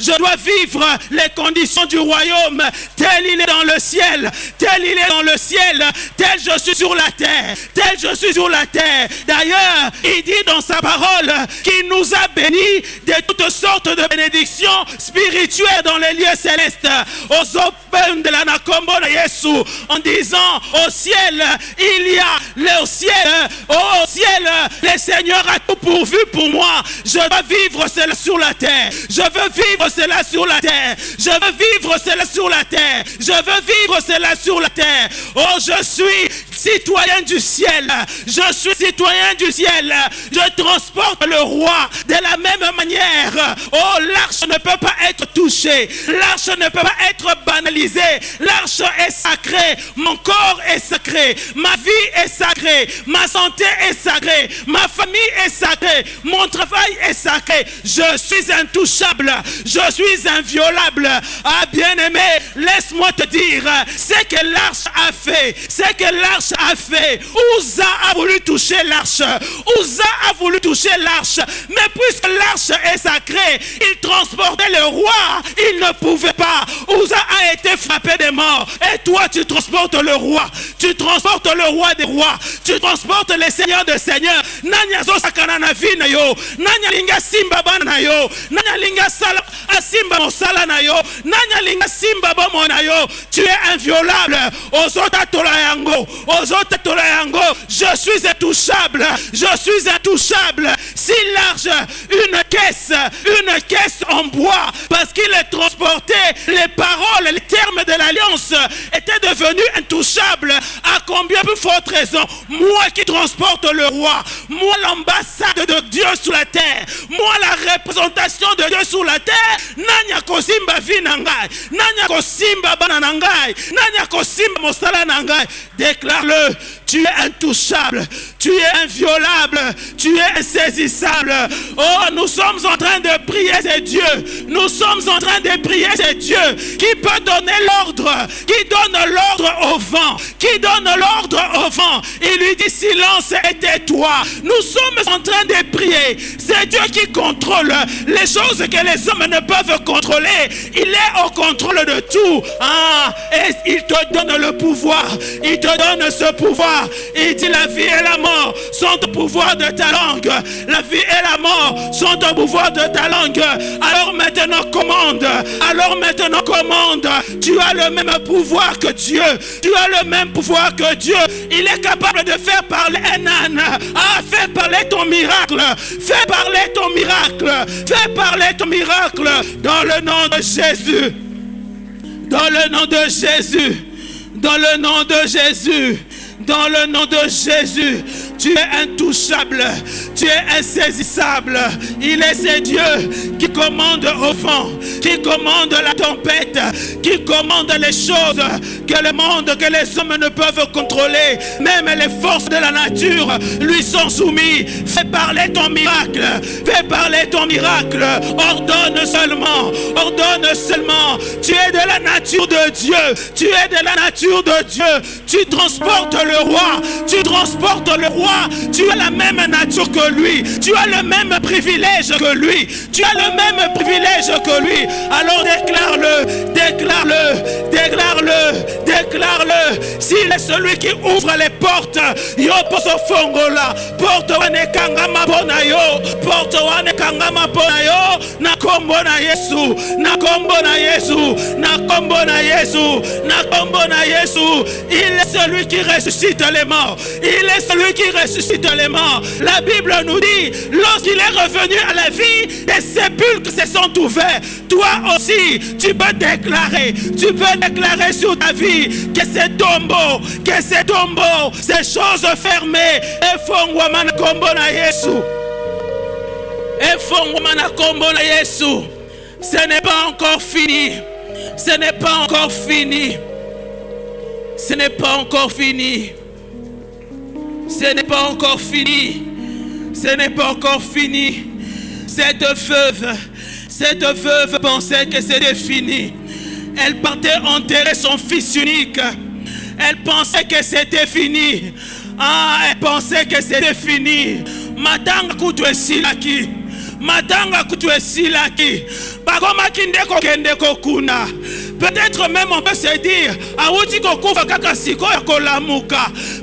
[SPEAKER 3] Je dois vivre les conditions du royaume. Tel il est dans le ciel. Tel il est dans le ciel. Tel je suis sur la terre. Tel je suis sur la terre. D'ailleurs, il dit dans sa parole qu'il nous a bénis de toutes sortes de bénédictions spirituelles dans les lieux célestes. Aux open de la Nakombo de Yesu, en disant au ciel, il y a le ciel. Au ciel, le Seigneur a tout pourvu pour moi. Je dois vivre cela sur la terre. Je veux vivre cela sur la terre. Je veux vivre cela sur la terre. Je veux vivre cela sur la terre. Oh, je suis citoyen du ciel. Je suis citoyen du ciel. Je transporte le roi de la même manière. Oh, l'arche ne peut pas être touchée. L'arche ne peut pas être banalisée. L'arche est sacrée. Mon corps est sacré. Ma vie est sacrée. Ma santé est sacrée. Ma famille est sacrée. Mon travail est sacré. Je suis intouchable. Je suis inviolable. Ah, bien-aimé, laisse-moi te dire ce que l'arche a fait. Ce que l'arche a fait. Uza a voulu toucher l'arche. Uza a voulu toucher l'arche. Mais puisque l'arche est sacrée, il transportait le roi. Il ne pouvait pas. Uza a été frappé de mort. Et toi, tu transportes le roi. Tu transportes le roi des rois. Tu transportes le seigneur des seigneurs. Nanya zo sakana na vi na yo. Nanya linga simba bana na yo. Nanya linga sala asimba mosala na yo. Nanya linga simba bomo na yo. Tu es inviolable. Ozota tola yango. Ozota tola yango. Je suis intouchable. Je suis intouchable. Si large, une caisse en bois, parce qu'il est transporté, les paroles, les termes de l'alliance étaient devenus intouchables. À combien plus forte raison, moi qui transporte le roi, moi l'ambassade de Dieu sur la terre, moi la représentation de Dieu sur la terre, nanya kosimba vi nangai, nanya kosimba bana nangai, nanya kosimba mosala nangai, déclare-le. Tu es intouchable, tu es inviolable, tu es insaisissable. Oh, nous sommes en train de prier ces dieux. Nous sommes en train de prier ces dieux. qui peut donner l'ordre, qui donne l'ordre au vent, qui donne l'ordre au vent. Il lui dit silence et tais-toi. Nous sommes en train de prier. C'est Dieu qui contrôle les choses que les hommes ne peuvent contrôler. Il est au contrôle de tout. Et il te donne le pouvoir. Il te donne ce pouvoir. Il dit la vie et la mort sont au pouvoir de ta langue. La vie et la mort sont au pouvoir de ta langue. Alors maintenant commande. Alors maintenant commande. Tu as le même pouvoir que Dieu. Tu as le même pouvoir que Dieu. Il est capable de faire parler un âne. Fais parler ton miracle. Fais parler ton miracle. Fais parler ton miracle. Dans le nom de Jésus. Dans le nom de Jésus. Dans le nom de Jésus. Dans le nom de Jésus. Tu es intouchable, tu es insaisissable. Il est ce Dieu qui commande au vent, qui commande la tempête, qui commande les choses que le monde, que les hommes ne peuvent contrôler. Même les forces de la nature lui sont soumises. Fais parler ton miracle, fais parler ton miracle. Ordonne seulement, ordonne seulement. Tu es de la nature de Dieu, tu es de la nature de Dieu. Tu transportes le roi, tu transportes le roi. Tu as la même nature que lui. Tu as le même privilège que lui. Tu as le même privilège que lui. Alors déclare-le, déclare-le, déclare-le, déclare-le. S'il est celui qui ouvre les portes, yo poso fongola, porte wane kangama bona yo, porte wane kangama bona yo, na kombo na Yesu, na kombo na Yesu, na kombo na Yesu, na kombo na Yesu. Il est celui qui ressuscite les morts. Il est celui qui ressuscite les morts. La Bible nous dit, lorsqu'il est revenu à la vie, des sépulcres se sont ouverts. Toi aussi, tu peux déclarer sur ta vie que c'est tombeau, ces choses fermées. Et fongwamana kombo na Yesu. Et fongwamana kombo na Yesu. Ce n'est pas encore fini. Ce n'est pas encore fini. Ce n'est pas encore fini. Ce n'est pas encore fini. Ce n'est pas encore fini. Cette veuve pensait que c'était fini. Elle partait enterrer son fils unique. Elle pensait que c'était fini. Elle pensait que c'était fini. Matanga kutu esilaki. Matanga kutu esilaki. Bagoma kindeko kendeko kuna. Peut-être même on peut se dire,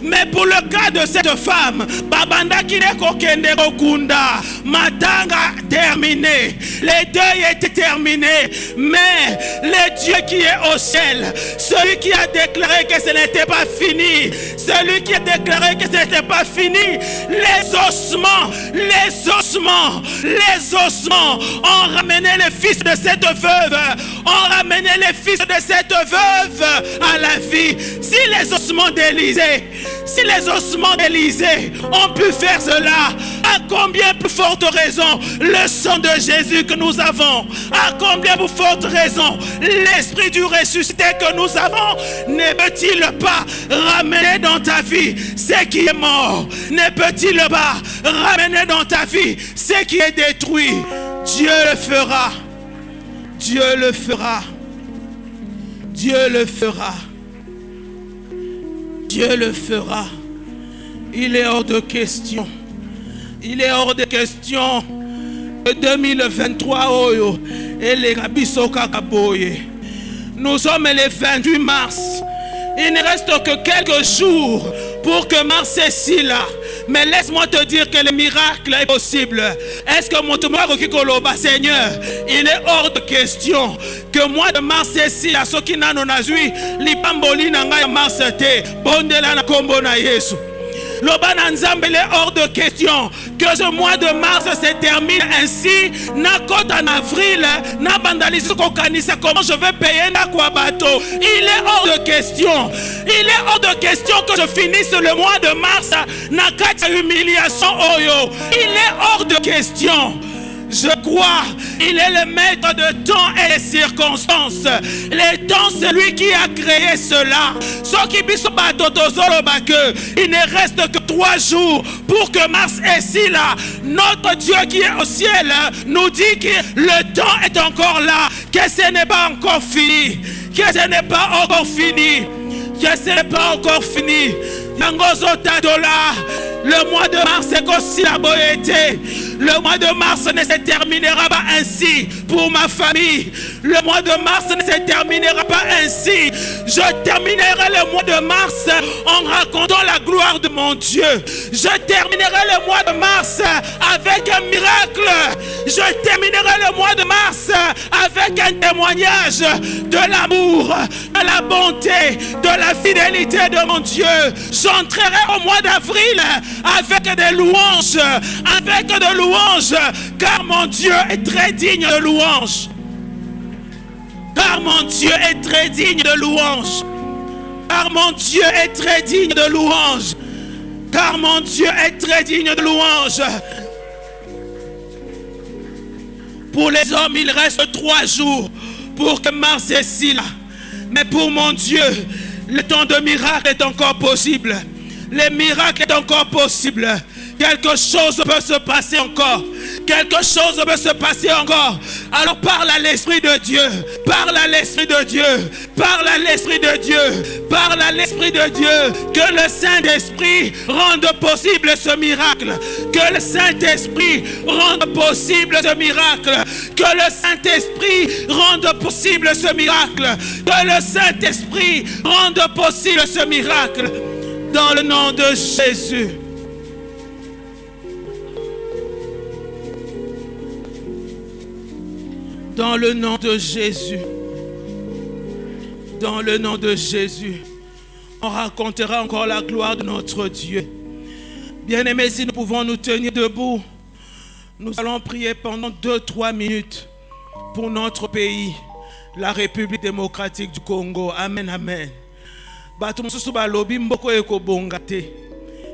[SPEAKER 3] mais pour le cas de cette femme, Babanda Kineko Kendeko Kunda, Matanga terminé, les deuils étaient terminés, mais le Dieu qui est au ciel, celui qui a déclaré que ce n'était pas fini, celui qui a déclaré que ce n'était pas fini, les ossements ont ramené les fils de cette veuve, ont ramené les fils de cette veuve à la vie. Si les ossements d'Élisée ont pu faire cela, à combien plus forte raison le sang de Jésus que nous avons, à combien plus forte raison l'esprit du ressuscité que nous avons, ne peut-il pas ramener dans ta vie ce qui est mort? Ne peut-il pas ramener dans ta vie ce qui est détruit? Dieu le fera. Dieu le fera. Dieu le fera. Dieu le fera. Il est hors de question. Il est hors de question que 2023 oyo et les rabiso kakaboye. Nous sommes le 28 mars. Il ne reste que quelques jours pour que mars est là. Mais laisse-moi te dire que le miracle est possible. Est-ce que mon Kikoloba, Seigneur, il est hors de question que mois de mars est là. Ce qui n'a non azui, l'ipamboli n'anga mars te, bondela na kombo na Yesu. L'Oban Nzambe, il est hors de question que ce mois de mars se termine ainsi. Na côte en avril, na bandalise kokanisa comment je vais payer na kwa bateau. Il est hors de question. Il est hors de question que je finisse le mois de mars na kata humiliation oyo. Il est hors de question. Je crois, il est le maître de temps et des circonstances. Les temps, c'est lui qui a créé cela. Il ne reste que 3 jours pour que Mars est ici là. Notre Dieu qui est au ciel nous dit que le temps est encore là, que ce n'est pas encore fini, que ce n'est pas encore fini, que ce n'est pas encore fini. Le mois de mars est aussi la beauté. Le mois de mars ne se terminera pas ainsi pour ma famille. Le mois de mars ne se terminera pas ainsi. Je terminerai le mois de mars en racontant la gloire de mon Dieu. Je terminerai le mois de mars avec un miracle. Je terminerai le mois de mars avec un témoignage de l'amour, de la bonté, de la fidélité de mon Dieu. J'entrerai au mois d'avril avec des louanges, car mon Dieu est très digne de louanges. Car mon Dieu est très digne de louanges. Car mon Dieu est très digne de louanges. Car mon Dieu est très digne de louanges. Pour les hommes, il reste 3 jours pour que Mars est ici là. Mais pour mon Dieu, le temps de miracle est encore possible. Le miracle est encore possible. Quelque chose peut se passer encore. Quelque chose peut se passer encore. Alors parle à l'Esprit de Dieu. Parle à l'Esprit de Dieu. Parle à l'Esprit de Dieu. Parle à l'Esprit de Dieu. Que le Saint-Esprit rende possible ce miracle. Que le Saint-Esprit rende possible ce miracle. Que le Saint-Esprit rende possible ce miracle. Que le Saint-Esprit rende possible ce miracle. Dans le nom de Jésus. Dans le nom de Jésus. Dans le nom de Jésus. On racontera encore la gloire de notre Dieu. Bien-aimés, si nous pouvons nous tenir debout, nous allons prier pendant 2-3 minutes pour notre pays, la République démocratique du Congo. Amen, amen.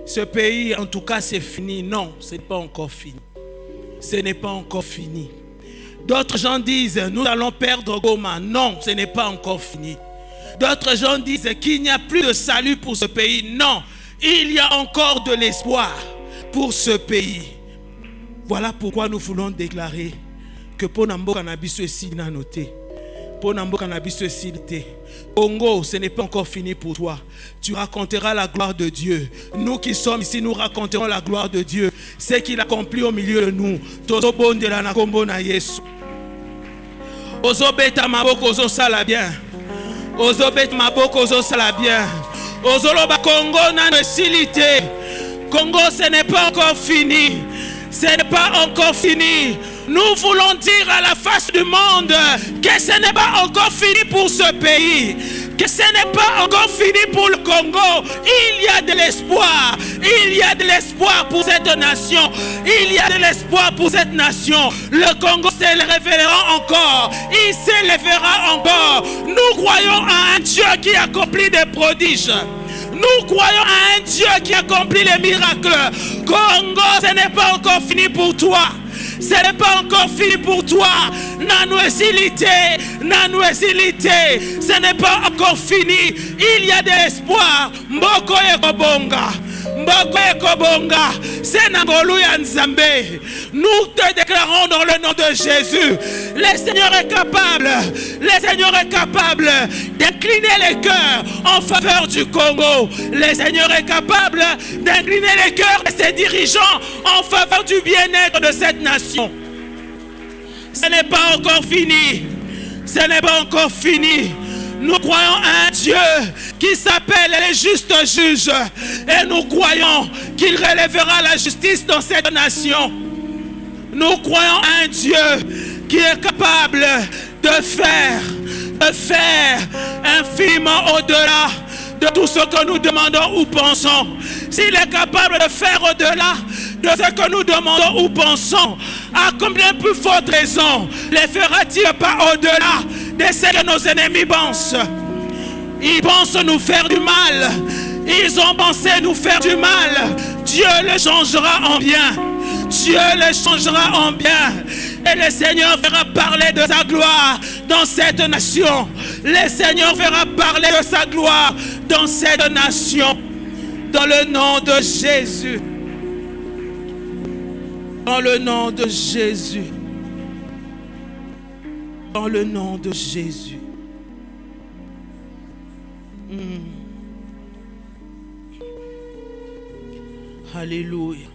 [SPEAKER 3] Ce pays, en tout cas, c'est fini. Non, ce n'est pas encore fini. Ce n'est pas encore fini. D'autres gens disent, nous allons perdre Goma. Non, ce n'est pas encore fini. D'autres gens disent qu'il n'y a plus de salut pour ce pays. Non, il y a encore de l'espoir pour ce pays. Voilà pourquoi nous voulons déclarer que pour Nambo Cannabis ici n'a noté. Pour Nambo Cannabis ici Congo, ce n'est pas encore fini pour toi. Tu raconteras la gloire de Dieu. Nous qui sommes ici, nous raconterons la gloire de Dieu. Ce qu'il accomplit au milieu de nous. Tozo bonde la na kombo na Yesu. Ozo beta maboko ozo sala bien. Ozo beta maboko ozo sala bien. Ozo loba Congo na nesilité. Congo, ce n'est pas encore fini. Ce n'est pas encore fini. Nous voulons dire à la face du monde que ce n'est pas encore fini pour ce pays. Que ce n'est pas encore fini pour le Congo. Il y a de l'espoir. Il y a de l'espoir pour cette nation. Il y a de l'espoir pour cette nation. Le Congo s'élèvera encore. Il s'élèvera encore. Nous croyons à un Dieu qui accomplit des prodiges. Nous croyons à un Dieu qui accomplit les miracles. Congo, ce n'est pas encore fini pour toi. Ce n'est pas encore fini pour toi. Ce n'est pas encore fini. Il y a de l'espoir. Mboko ekobonga. Mboko ekobonga. C'est Nangolu ya Nzambe. Nous te déclarons dans le nom de Jésus. Le Seigneur est capable. Le Seigneur est capable d'incliner les cœurs en faveur du Congo. Le Seigneur est capable d'incliner les cœurs de ses dirigeants en faveur du bien-être de cette nation. Ce n'est pas encore fini. Ce n'est pas encore fini. Nous croyons à un Dieu qui s'appelle le juste juge. Et nous croyons qu'il relèvera la justice dans cette nation. Nous croyons à un Dieu qui est capable de faire infiniment au-delà de tout ce que nous demandons ou pensons. S'il est capable de faire au-delà de ce que nous demandons ou pensons, à combien plus forte raison les fera-t-il pas au-delà de ce que nos ennemis pensent? Ils pensent nous faire du mal. Ils ont pensé nous faire du mal. Dieu le changera en bien. Dieu les changera en bien. Et le Seigneur fera parler de sa gloire dans cette nation. Le Seigneur fera parler de sa gloire dans cette nation. Dans le nom de Jésus. Dans le nom de Jésus. Dans le nom de Jésus. Alléluia.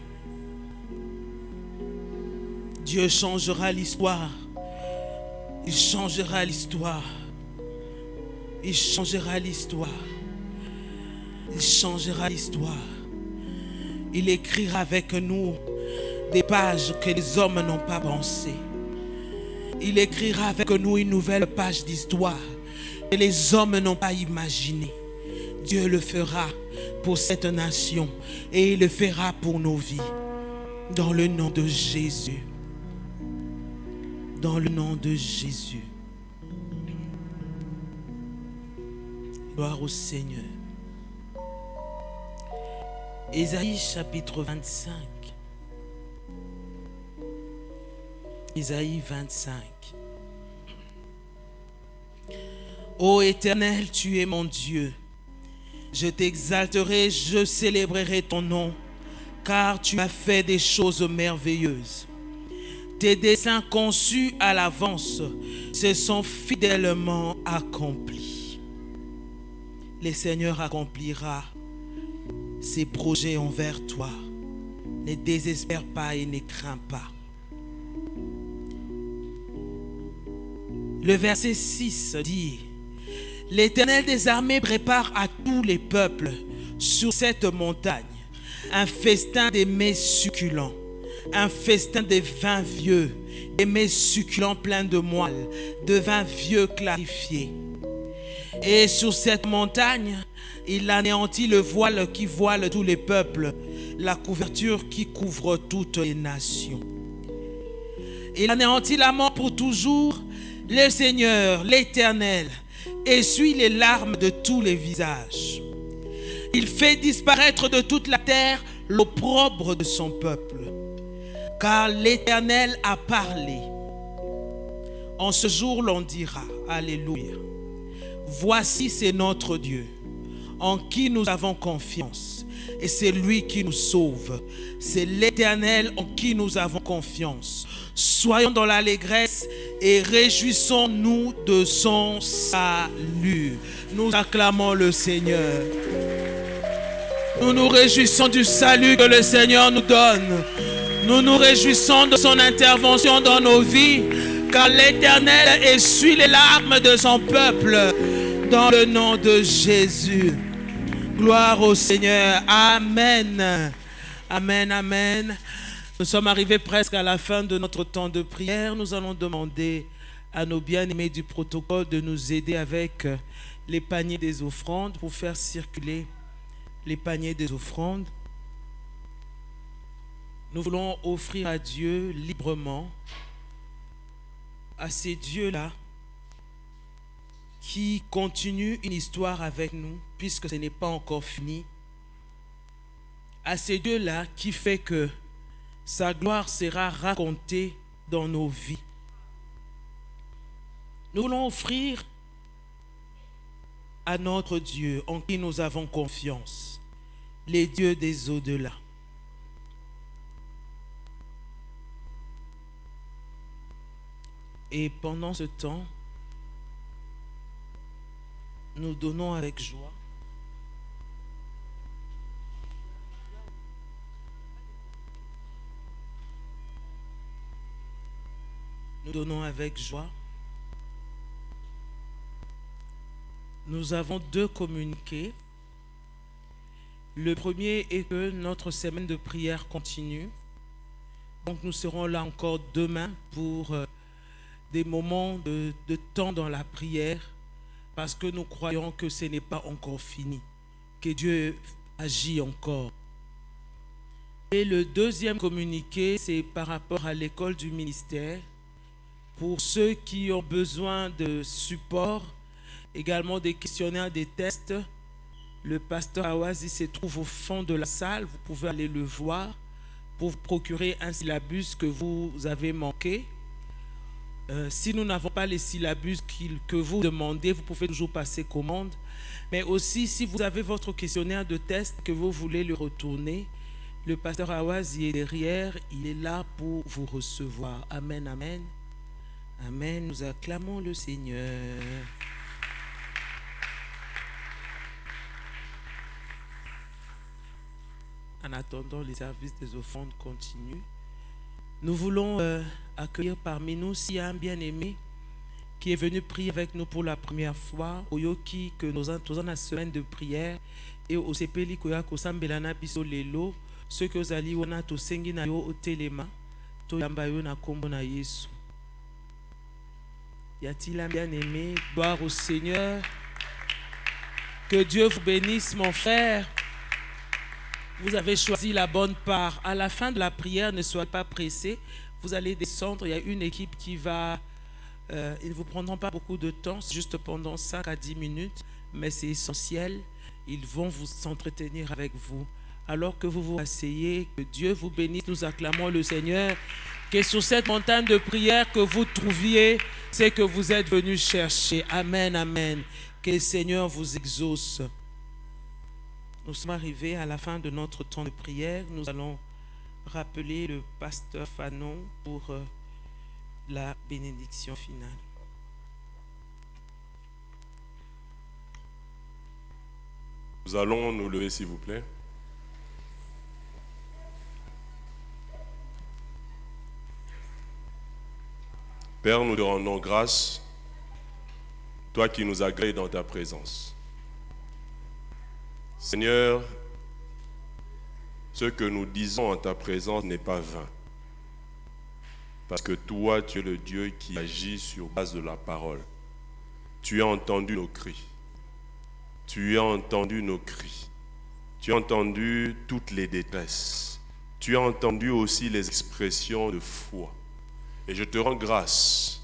[SPEAKER 3] Dieu changera l'histoire. Il changera l'histoire. Il changera l'histoire. Il changera l'histoire. Il écrira avec nous des pages que les hommes n'ont pas pensées. Il écrira avec nous une nouvelle page d'histoire que les hommes n'ont pas imaginée. Dieu le fera pour cette nation et il le fera pour nos vies. Dans le nom de Jésus. Dans le nom de Jésus. Gloire au Seigneur. Ésaïe chapitre 25. Ésaïe 25. Ô Éternel, tu es mon Dieu. Je t'exalterai, je célébrerai ton nom, car tu as fait des choses merveilleuses. Tes desseins conçus à l'avance se sont fidèlement accomplis. Le Seigneur accomplira ses projets envers toi. Ne désespère pas et ne crains pas. Le verset 6 dit: L'Éternel des armées prépare à tous les peuples sur cette montagne un festin des mets succulents, un festin des vins vieux, des mets succulents pleins de moelle, de vins vieux clarifiés. Et sur cette montagne, il anéantit le voile qui voile tous les peuples, la couverture qui couvre toutes les nations. Il anéantit la mort pour toujours. Le Seigneur, l'Éternel, essuie les larmes de tous les visages. Il fait disparaître de toute la terre l'opprobre de son peuple. Car l'Éternel a parlé. En ce jour, l'on dira, Alléluia. Voici, c'est notre Dieu, en qui nous avons confiance. Et c'est lui qui nous sauve. C'est l'Éternel en qui nous avons confiance. Soyons dans l'allégresse et réjouissons-nous de son salut. Nous acclamons le Seigneur. Nous nous réjouissons du salut que le Seigneur nous donne. Nous nous réjouissons de son intervention dans nos vies, car l'Éternel essuie les larmes de son peuple. Dans le nom de Jésus. Gloire au Seigneur. Amen. Amen, amen. Nous sommes arrivés presque à la fin de notre temps de prière. Nous allons demander à nos bien-aimés du protocole de nous aider avec les paniers des offrandes pour faire circuler les paniers des offrandes. Nous voulons offrir à Dieu librement, à ces dieux-là qui continuent une histoire avec nous puisque ce n'est pas encore fini, à ces dieux-là qui fait que sa gloire sera racontée dans nos vies. Nous voulons offrir à notre Dieu en qui nous avons confiance, les dieux des au-delà. Et pendant ce temps, nous donnons avec joie. Nous donnons avec joie. Nous avons 2 communiqués. Le premier est que notre semaine de prière continue. Donc nous serons là encore demain pour des moments de temps dans la prière, parce que nous croyons que ce n'est pas encore fini, que Dieu agit encore. Et le deuxième communiqué, c'est par rapport à l'école du ministère. Pour ceux qui ont besoin de support, également des questionnaires, des tests, le pasteur Awazi se trouve au fond de la salle. Vous pouvez aller le voir pour vous procurer un syllabus que vous avez manqué. Si nous n'avons pas les syllabus que vous demandez, vous pouvez toujours passer commande. Mais aussi, si vous avez votre questionnaire de test que vous voulez le retourner, le pasteur Awaz est derrière, il est là pour vous recevoir. Amen, amen. Amen, nous acclamons le Seigneur. En attendant, les services des offrandes continuent. Nous voulons accueillir parmi nous s'il y a un bien-aimé qui est venu prier avec nous pour la première fois, Oyoki, que nous avons la semaine de prière, et au CPLI Koyako Sambelana Biso Lelo, ceux que vous allez wana to sengi na yo otelema, to yamba yo na kombo na Yesu. Y a-t-il un bien-aimé? Gloire au Seigneur. Que Dieu vous bénisse, mon frère. Vous avez choisi la bonne part. À la fin de la prière, ne soyez pas pressés. Vous allez descendre. Il y a une équipe qui va... ils ne vous prendront pas beaucoup de temps, juste pendant 5 à 10 minutes, mais c'est essentiel. Ils vont vous s'entretenir avec vous. Alors que vous vous asseyez, que Dieu vous bénisse. Nous acclamons le Seigneur. Que sur cette montagne de prière que vous trouviez, c'est que vous êtes venus chercher. Amen, amen. Que le Seigneur vous exauce. Nous sommes arrivés à la fin de notre temps de prière. Nous allons rappeler le pasteur Fanon pour la bénédiction finale.
[SPEAKER 2] Nous allons nous lever, s'il vous plaît. Père, nous te rendons grâce, toi qui nous agrées dans ta présence. Seigneur, ce que nous disons en ta présence n'est pas vain. Parce que toi, tu es le Dieu qui agit sur base de la parole. Tu as entendu nos cris. Tu as entendu nos cris. Tu as entendu toutes les détresses. Tu as entendu aussi les expressions de foi. Et je te rends grâce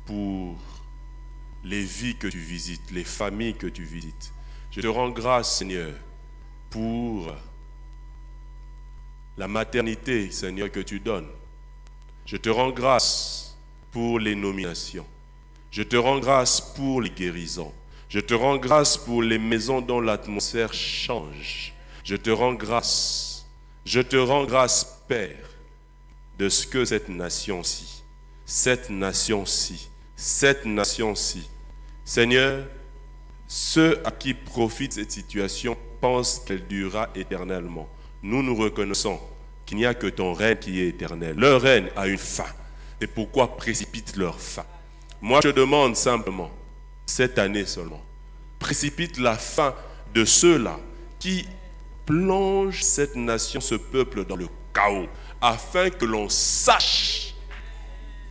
[SPEAKER 2] pour les vies que tu visites, les familles que tu visites. Je te rends grâce, Seigneur, pour la maternité, Seigneur, que tu donnes. Je te rends grâce pour les nominations. Je te rends grâce pour les guérisons. Je te rends grâce pour les maisons dont l'atmosphère change. Je te rends grâce, Père, de ce que cette nation-ci, Seigneur, ceux à qui profite cette situation pensent qu'elle durera éternellement. Nous nous reconnaissons qu'il n'y a que ton règne qui est éternel. Leur règne a une fin. Et pourquoi précipite leur fin? Moi, je demande simplement, cette année seulement, précipite la fin de ceux-là qui plongent cette nation, ce peuple dans le chaos, afin que l'on sache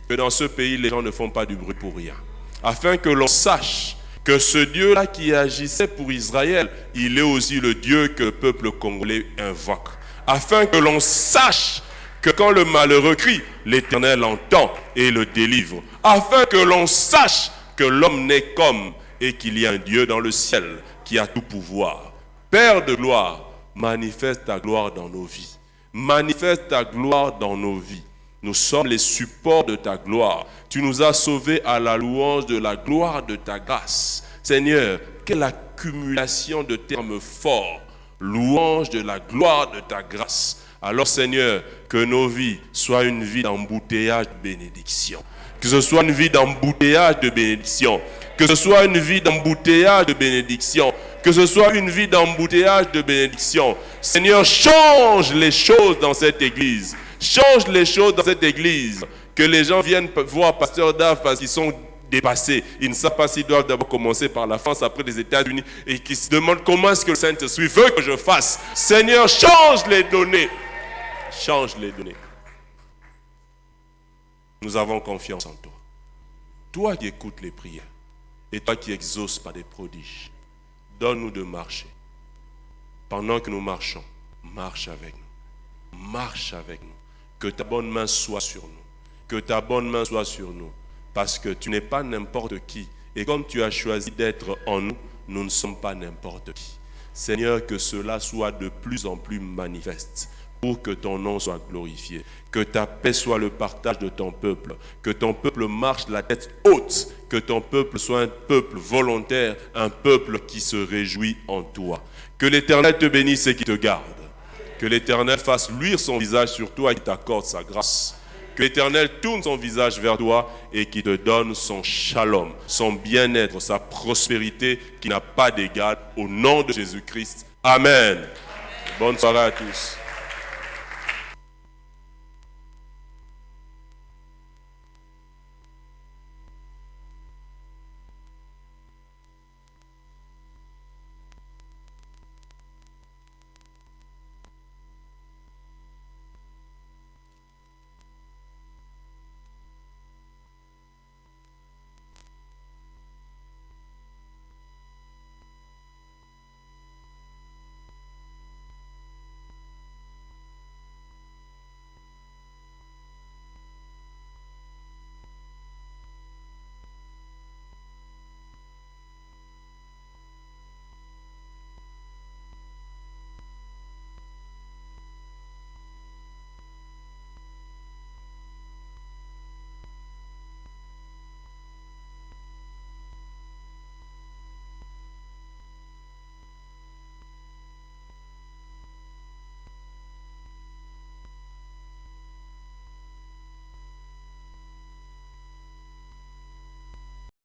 [SPEAKER 2] que dans ce pays, les gens ne font pas du bruit pour rien. Afin que l'on sache que ce Dieu-là qui agissait pour Israël, il est aussi le Dieu que le peuple congolais invoque. Afin que l'on sache que quand le malheureux crie, l'Éternel entend et le délivre. Afin que l'on sache que l'homme n'est qu'homme et qu'il y a un Dieu dans le ciel qui a tout pouvoir. Père de gloire, manifeste ta gloire dans nos vies. Manifeste ta gloire dans nos vies. Nous sommes les supports de ta gloire. Tu nous as sauvés à la louange de la gloire de ta grâce. Seigneur, quelle accumulation de termes forts. Louange de la gloire de ta grâce. Alors Seigneur, que nos vies soient une vie d'embouteillage de bénédiction. Que ce soit une vie d'embouteillage de bénédiction. Que ce soit une vie d'embouteillage de bénédiction. Que ce soit une vie d'embouteillage de bénédiction. Seigneur, change les choses dans cette église. Change les choses dans cette église. Que les gens viennent voir Pasteur Dave parce qu'ils sont dépassés. Ils ne savent pas s'ils doivent d'abord commencer par la France, après les États-Unis, et qui se demandent comment est-ce que le Saint-Esprit veut que je fasse. Seigneur, change les données. Change les données. Nous avons confiance en toi. Toi qui écoutes les prières et toi qui exauces par des prodiges, donne-nous de marcher. Pendant que nous marchons, marche avec nous. Marche avec nous. Que ta bonne main soit sur nous. Que ta bonne main soit sur nous. Parce que tu n'es pas n'importe qui. Et comme tu as choisi d'être en nous, nous ne sommes pas n'importe qui. Seigneur, que cela soit de plus en plus manifeste. pour que ton nom soit glorifié. Que ta paix soit le partage de ton peuple. Que ton peuple marche la tête haute. Que ton peuple soit un peuple volontaire, un peuple qui se réjouit en toi. Que l'Éternel te bénisse et qui te garde. Que l'Éternel fasse luire son visage sur toi et qui t'accorde sa grâce. Que l'Éternel tourne son visage vers toi et qui te donne son shalom, son bien-être, sa prospérité qui n'a pas d'égal. Au nom de Jésus-Christ. Amen. Bonne soirée à tous.